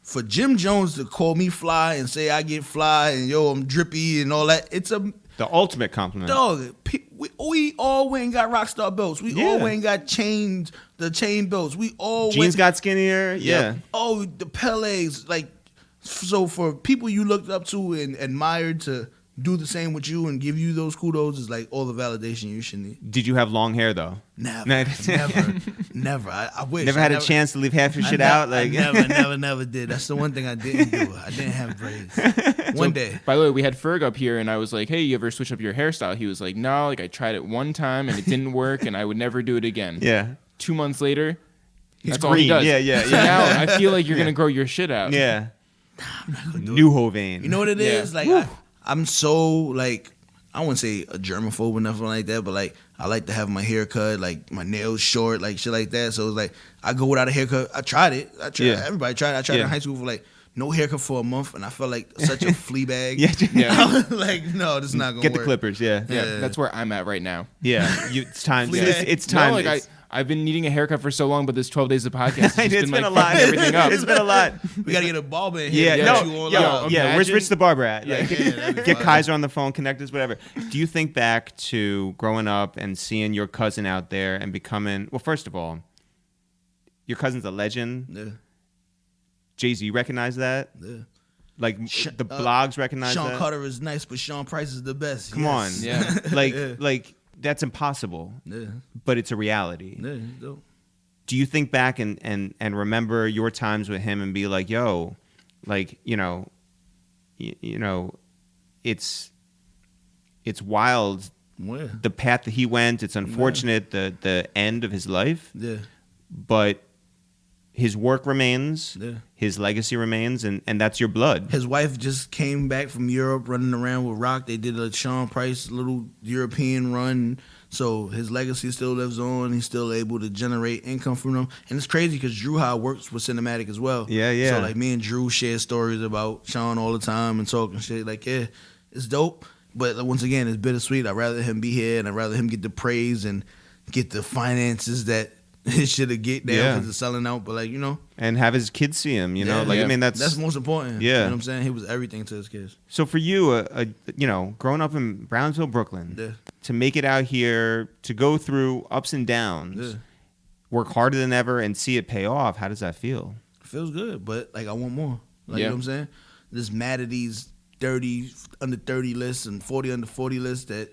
For Jim Jones to call me fly and say I get fly and yo, I'm drippy and all that, it's the ultimate compliment. Dog, we all went and got Rockstar belts. We all went and got the chain belts. We all jeans got skinnier. Yeah. Oh, the Pelés. Like, so for people you looked up to and admired to do the same with you and give you those kudos is like all the validation you should need. Did you have long hair though? Never. Never. I wish. Never had a chance to leave half your shit out. Like I never did. That's the one thing I didn't do. I didn't have braids. One day. By the way, we had Ferg up here, and I was like, "Hey, you ever switch up your hairstyle?" He was like, "No, like I tried it one time and it didn't work, and I would never do it again." Yeah. 2 months later, that's green. all he does. Yeah. So now I feel like you're gonna grow your shit out. Yeah. New Hovain. You know what it is? Like I'm so like I wouldn't say a germaphobe or nothing like that, but like I like to have my hair cut, like my nails short, like shit like that. So it's like I go without a haircut. I tried it. Everybody tried it. I tried it in high school for like no haircut for a month, and I felt like such a flea bag. I was like, no, this is not gonna get work. the clippers. Yeah. That's where I'm at right now. Yeah, it's time. It's time. No, like I've been needing a haircut for so long, but this 12 days of podcast has it's been a like lot. Everything up. It's been a lot. We gotta get a barber in here. Where's Rich the barber at? Yeah, get Kaiser on the phone, connect us, whatever. Do you think back to growing up and seeing your cousin out there and becoming? Well, first of all, your cousin's a legend. Yeah. Jay-Z, you recognize that? Yeah. Like the blogs recognize Sean that. Sean Carter is nice, but Sean Price is the best. Come on, yeah. like that's impossible. Yeah. But it's a reality. Yeah. Dope. Do you think back and remember your times with him and be like, yo, like, you know, it's wild the path that he went. It's unfortunate the end of his life. Yeah. But his work remains, his legacy remains, and that's your blood. His wife just came back from Europe running around with Rock. They did a Sean Price little European run. So his legacy still lives on. He's still able to generate income from them. And it's crazy because Drew Howe works with Cinematic as well. Yeah. So like me and Drew share stories about Sean all the time and talking shit. Like, yeah, it's dope. But once again, it's bittersweet. I'd rather him be here and I'd rather him get the praise and get the finances that his shit to get there because it's selling out. But like, you know. And have his kids see him, you know? Like, I mean, that's most important. Yeah. You know what I'm saying? He was everything to his kids. So for you, you know, growing up in Brownsville, Brooklyn, to make it out here, to go through ups and downs, work harder than ever and see it pay off, how does that feel? It feels good, but like I want more. Like, you know what I'm saying? Just mad at these 30 under 30 lists and 40 under 40 lists that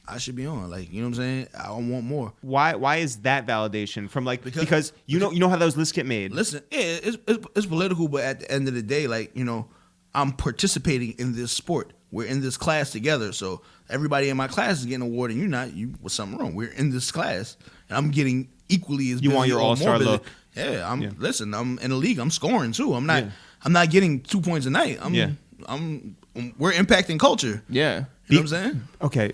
I should be on. Like, you know what I'm saying? I want more. Why is that validation from like because you know how those lists get made? Listen, it's political, but at the end of the day, like, you know, I'm participating in this sport. We're in this class together, so everybody in my class is getting an award, and you're not. You was something wrong. We're in this class, and I'm getting equally as. You want your all-star look? Yeah, Listen, I'm in the league. I'm scoring too. I'm not. I'm not getting 2 points a night. We're impacting culture. Yeah, you know what I'm saying? Okay.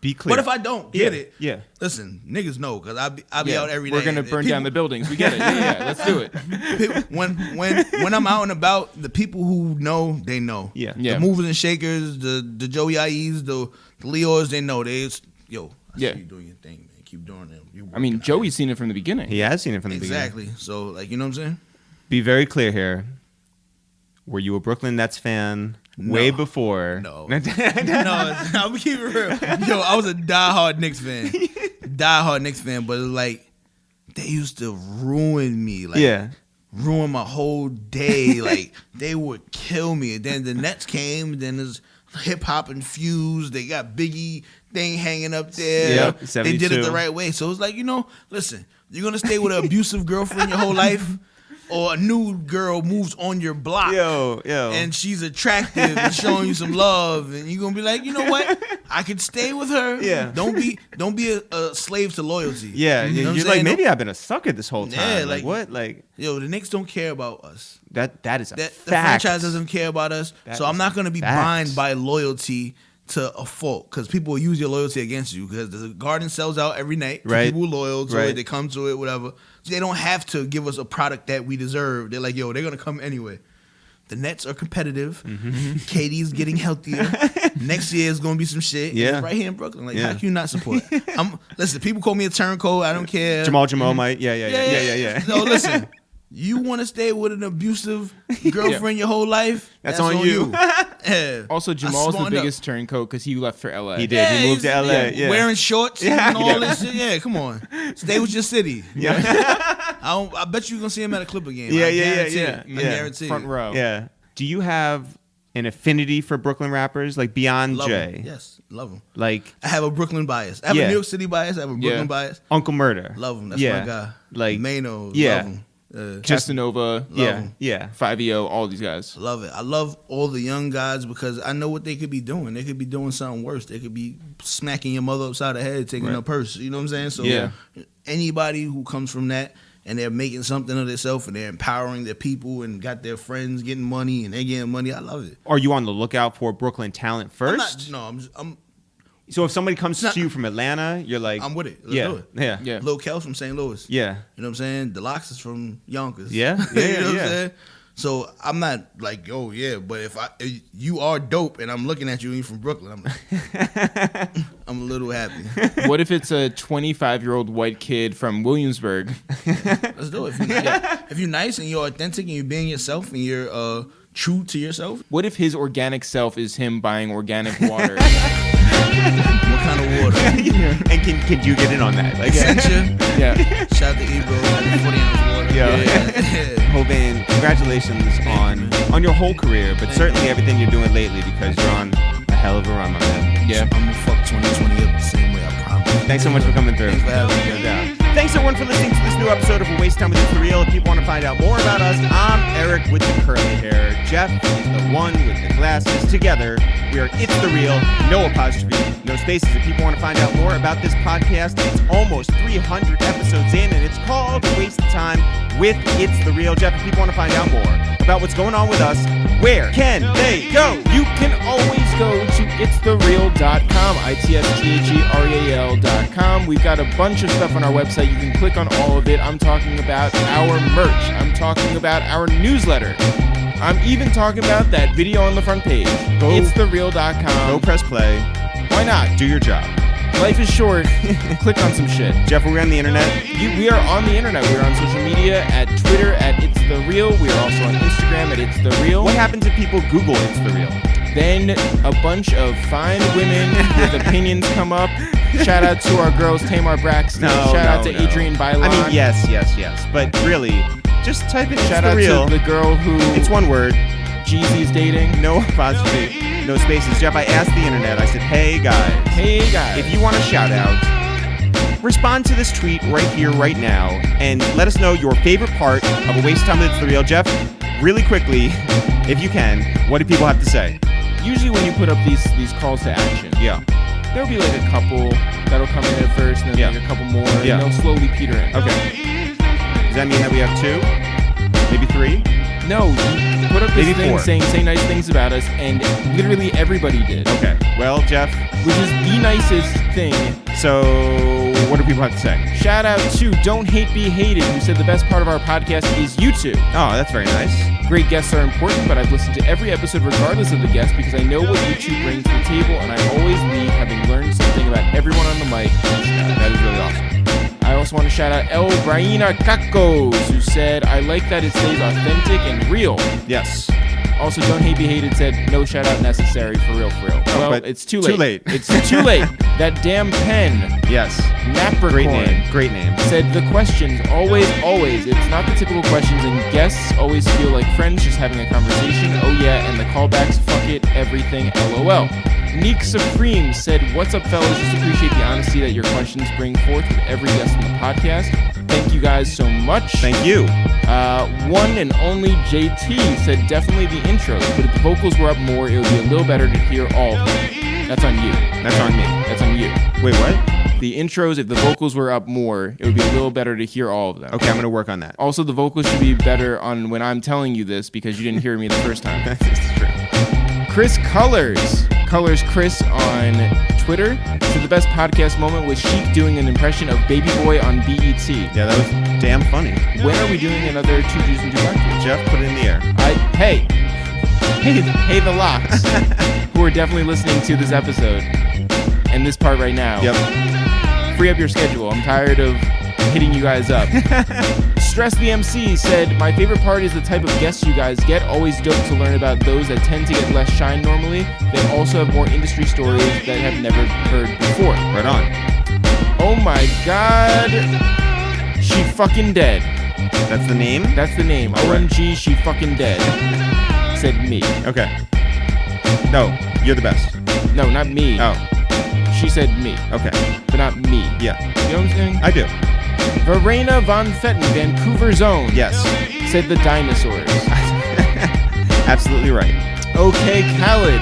Be clear. What if I don't get it? Yeah. Listen, niggas know because I be out every day. We're gonna burn down the buildings. We get it. Yeah, let's do it. When I'm out and about, the people who know, they know. Yeah. The movers and shakers, the Joey Ies, the Leos, they know. I see you doing your thing, man. Keep doing it. I mean, Joey's seen it from the beginning. He has seen it from the beginning. Exactly. So, like, you know what I'm saying? Be very clear here. Were you a Brooklyn Nets fan way before? No. I'm gonna keep it real. Yo, I was a diehard Knicks fan. But like, they used to ruin me. Like, ruin my whole day. Like, they would kill me. And then the Nets came. Then there's hip hop infused. They got Biggie thing hanging up there. Yep, they did it the right way. So it's like, you know, listen, you're gonna stay with an abusive girlfriend your whole life. or a new girl moves on your block, and she's attractive and showing you some love, and you're gonna be like, you know what, I could stay with her. Yeah. Don't be a slave to loyalty. Yeah, you know you're like, maybe I've been a sucker this whole time. Yeah, like what? Like, yo, the Knicks don't care about us. That is a fact. The franchise doesn't care about us, so I'm not gonna be fact. bound by loyalty to a fault, because people will use your loyalty against you, because the Garden sells out every night. Right. People loyal to Right. it, they come to it, whatever. So they don't have to give us a product that we deserve. They're like, yo, they're gonna come anyway. The Nets are competitive. KD's getting healthier. Next year is gonna be some shit. Yeah. It's right here in Brooklyn. Like, how can you not support? Listen, people call me a turncoat. I don't care. Jamal might. Yeah. No, listen. You want to stay with an abusive girlfriend your whole life? That's on you. Yeah. Also, Jamal's the biggest turncoat because he left for LA. He did. He moved to LA. Yeah. Wearing shorts and all this shit. Yeah, come on. Stay with your city. Yeah. I bet you're going to see him at a Clipper game. Yeah. I guarantee Front row. Yeah. Do you have an affinity for Brooklyn rappers, like beyond love Jay? Them. Yes, love them. Like, I have a Brooklyn bias. I have a New York City bias. I have a Brooklyn bias. Uncle Murder. Love him. That's my guy. Like Mano. Yeah. Love him. Casanova, yeah, 5EO, all these guys. Love it. I love all the young guys because I know what they could be doing. They could be doing something worse. They could be smacking your mother upside the head, taking her purse. You know what I'm saying? So anybody who comes from that and they're making something of themselves and they're empowering their people and got their friends getting money and they getting money, I love it. Are you on the lookout for Brooklyn talent first? I'm So if somebody comes to you from Atlanta, you're like, I'm with it. Let's do it. Yeah. Luh Kel from St. Louis. Yeah. You know what I'm saying? Deluxe is from Yonkers. Yeah. You know what I'm saying? So I'm not like, oh yeah, but if you are dope and I'm looking at you and you're from Brooklyn, I'm like, I'm a little happy. What if it's a 25-year-old white kid from Williamsburg? Let's do it. If you're nice and you're authentic and you're being yourself and you're true to yourself. What if his organic self is him buying organic water? What kind of water? And can you get in on that? Like, Yeah. Shout out to Ebro, 40-ounce water. Yeah. Hovain, congratulations on your whole career, but certainly everything you're doing lately, because you're on a hell of a run, my man. Yeah. I'm gonna fuck 2020 up the same way, I promise. Thanks so much for coming through. Thanks for having me. No doubt. Thanks everyone for listening to this new episode of A Waste Time with It's The Real. If people want to find out more about us, I'm Eric with the curly hair. Jeff is the one with the glasses. Together, we are It's The Real, no apostrophe, no spaces. If people want to find out more about this podcast, it's almost 300 episodes in, and it's called A Waste of Time with It's The Real. Jeff, if people want to find out more about what's going on with us, where can they go? You can always go to ItsTheReal.com, ItsTheReal.com. We've got a bunch of stuff on our website. You can click on all of it. I'm talking about our merch. I'm talking about our newsletter. I'm even talking about that video on the front page. Go. ItsTheReal.com. Go press play. Why not? Do your job. Life is short. Click on some shit. Jeff, are we on the internet? We are on the internet. We're on social media at Twitter at ItsTheReal. We are also on Instagram at ItsTheReal. What happens if people Google It's The Real? Then a bunch of fine women with opinions come up. Shout out to our girls, Tamar Braxton. Shout out to Adrienne Bailon. I mean, yes. But really, just type in Shout It's out The Real. to the girl who It's one word. Jeezy's dating. No apostrophe. No spaces. Jeff, I asked the internet. I said, hey, guys. Hey, guys. If you want a shout out, respond to this tweet right here, right now, and let us know your favorite part of A Waste of Time with It's The Real. Jeff, really quickly, if you can, what do people have to say? Usually when you put up these calls to action, Yeah. there'll be like a couple that'll come in at first, and then like a couple more, and they'll slowly peter in. Okay. Does that mean that we have 2? Maybe 3? No, you put up this Maybe thing 4. saying say nice things about us, and literally everybody did. Okay. Well, Jeff, Which is the nicest thing. so what do people have to say? Shout out to Don't Hate Be Hated, who said the best part of our podcast is you two. Oh, that's very nice. Great guests are important, but I've listened to every episode regardless of the guest because I know what you two bring to the table, and I always leave having learned something about everyone on the mic. That is really awesome. I also want to shout out El Braina Cacos, who said, I like that it stays authentic and real. Yes. Also, Don't Hate Be Hated said, no shout out necessary, for real, for real. Well, but it's too late. too late. It's too late. That damn pen, Yes. Napricorn, Great name. Great name. said the questions, always, it's not the typical questions, and guests always feel like friends just having a conversation. Oh yeah, and the callbacks, fuck it, everything, LOL. Neek Supreme said, what's up, fellas? Just appreciate the honesty that your questions bring forth with every guest on the podcast. Thank you guys so much. Thank you. One and only JT said definitely the intros, but if the vocals were up more, it would be a little better to hear all of them. That's on you. That's on me. That's on you. Wait, what? The intros, if the vocals were up more, it would be a little better to hear all of them. Okay, I'm going to work on that. Also, the vocals should be better on when I'm telling you this because you didn't hear me the first time. That's true. Chris Colors Chris on Twitter. So the best podcast moment was Sheek doing an impression of Baby Boy on BET. Yeah, that was damn funny. When are we doing another 2 Jews and 2 Black Dudes? Jeff, put it in the air. Hey, the locks who are definitely listening to this episode and this part right now. Yep. Free up your schedule. I'm tired of hitting you guys up. Stress the MC said, my favorite part is the type of guests you guys get. Always dope to learn about those that tend to get less shine normally. They also have more industry stories that have never heard before. Right on. Oh my God. She fucking dead. That's the name? That's the name. All right. OMG, she fucking dead. Said me. Okay. No, you're the best. No, not me. Oh. She said me. Okay. But not me. Yeah. You know what I'm saying? I do. Verena Von Fetten, Vancouver Zone. Yes. Said the dinosaurs. Absolutely right. Okay, Khaled.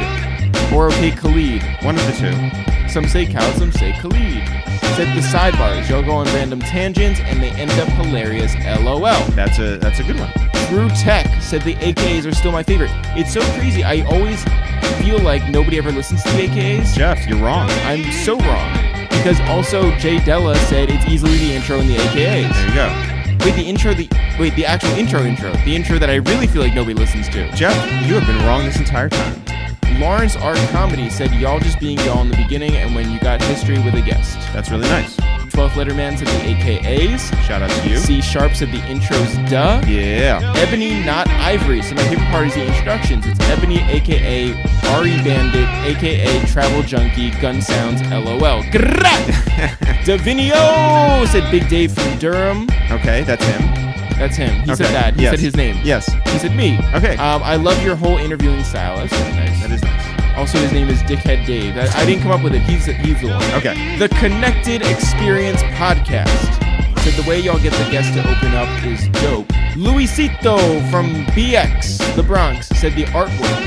Or okay, Khalid. One of the two. Some say Khaled, some say Khalid. Said the sidebars. Y'all go on random tangents and they end up hilarious. LOL. That's a good one. True Tech said the AKAs are still my favorite. It's so crazy. I always feel like nobody ever listens to the AKAs. Jeff, you're wrong. I'm so wrong. Because also Jay Della said it's easily the intro in the AKAs. There you go. Wait, the actual intro. The intro that I really feel like nobody listens to. Jeff, you have been wrong this entire time. Lawrence Art Comedy said y'all just being y'all in the beginning and when you got history with a guest. That's really nice. 12th Letter Man said the AKAs. Shout out to you. C Sharp said the intros, duh. Yeah. Ebony Not Ivory. So my favorite part is the introductions. It's Ebony, aka RE Bandit, aka Travel Junkie, Gun Sounds, LOL. Davinio said Big Dave from Durham. Okay, that's him. That's him. He Okay. said that. He Yes. said his name. Yes. He said me. Okay. I love your whole interviewing style. That's really nice. That is nice. Also, his name is Dickhead Dave. I didn't come up with it. He's the one. Okay. The Connected Experience Podcast said the way y'all get the guests to open up is dope. Luisito from BX, the Bronx, said the artwork.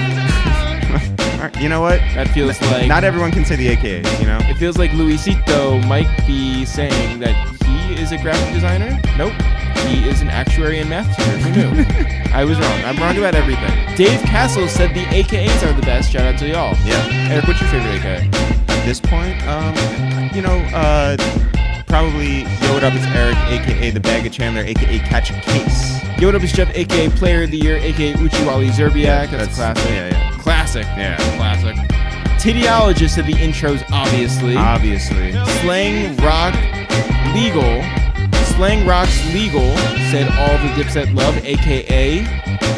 You know what? That feels like... Not everyone can say the AKAs, you know? It feels like Luisito might be saying that he is a graphic designer. Nope. He is an actuary and math teacher. Who knew? I was wrong. I'm wrong about everything. Dave Castle said the AKAs are the best. Shout out to y'all. Yeah. Eric, what's your favorite AKA? At this point, probably Yo What Up, it's Eric, a.k.a. The Bag of Chandler, a.k.a. Catch a Case. Yo, what up, it's Jeff, a.k.a. Player of the Year, a.k.a. Uchiwali Zerbiak. Yeah, that's classic. Yeah. Classic. Yeah. Classic. Tidiologist said the intros, obviously. Obviously. Slang Rocks Legal said all the Dipset love, a.k.a.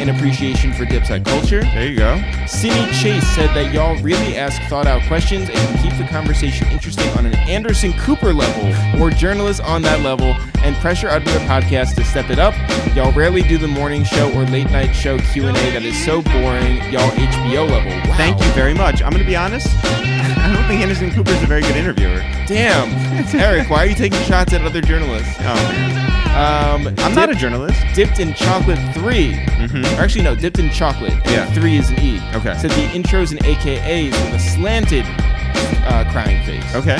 an appreciation for Dipset culture. There you go. Cindy Chase said that y'all really ask thought-out questions and can keep the conversation interesting on an Anderson Cooper level or journalists on that level and pressure other podcasts to step it up. Y'all rarely do the morning show or late-night show Q&A that is so boring. Y'all HBO level. Wow. Thank you very much. I'm going to be honest. I don't think Anderson Cooper is a very good interviewer. Damn. Eric, why are you taking shots at other journalists? Oh, man. I'm not a journalist. Dipped in Chocolate 3. Mm-hmm. Or actually, no, Dipped in Chocolate. Yeah. 3 is an E. Okay. Said the intros and AKAs with a slanted crying face. Okay.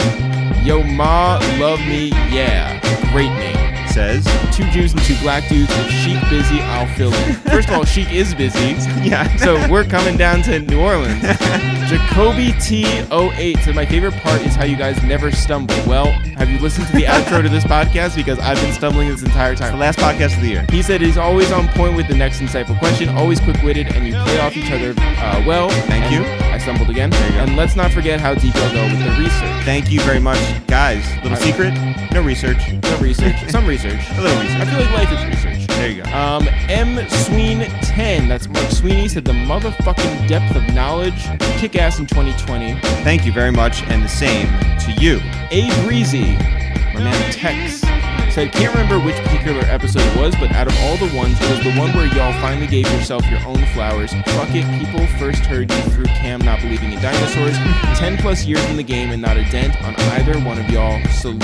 Yo, Ma, love me, yeah. Great name. Says. 2 Jews and 2 Black dudes. If Sheek busy, I'll fill in. First of all, Sheek is busy. Yeah. So we're coming down to New Orleans. Jacoby T08 said, my favorite part is how you guys never stumble. Well, have you listened to the outro to this podcast? Because I've been stumbling this entire time. The last podcast of the year. He said he's always on point with the next insightful question, always quick-witted, and you play off each other well. Thank you. I stumbled again. There you go. And let's not forget how deep you'll go with the research. Thank you very much. Guys, little secret, no research. No research. Some research. A little research. I feel like life is research. There you go. M. Sween10, that's Mark Sweeney, said the motherfucking depth of knowledge, kick ass in 2020. Thank you very much, and the same to you. A. Breezy, my man Tex, said, can't remember which particular episode it was, but out of all the ones, it was the one where y'all finally gave yourself your own flowers. Fuck it, people first heard you through Cam not believing in dinosaurs. 10 plus years in the game and not a dent on either one of y'all. Salute.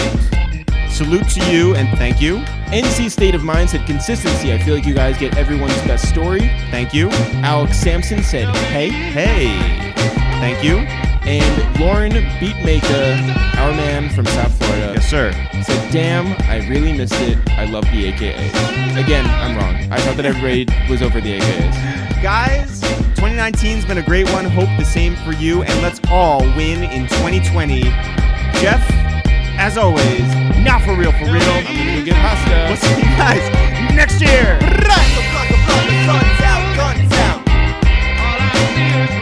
Salute to you, and thank you. NC State of Mind said consistency. I feel like you guys get everyone's best story. Thank you. Alex Sampson said, hey. Hey. Thank you. And Lauren Beatmaker, our man from South Florida. Yes, sir. Said, damn, I really missed it. I love the AKAs. Again, I'm wrong. I thought that everybody was over the AKAs. Guys, 2019's been a great one. Hope the same for you. And let's all win in 2020. Jeff, as always, not for real, for real. I'm going to go get pasta. We'll see you guys next year. Guns out, guns out. All I see is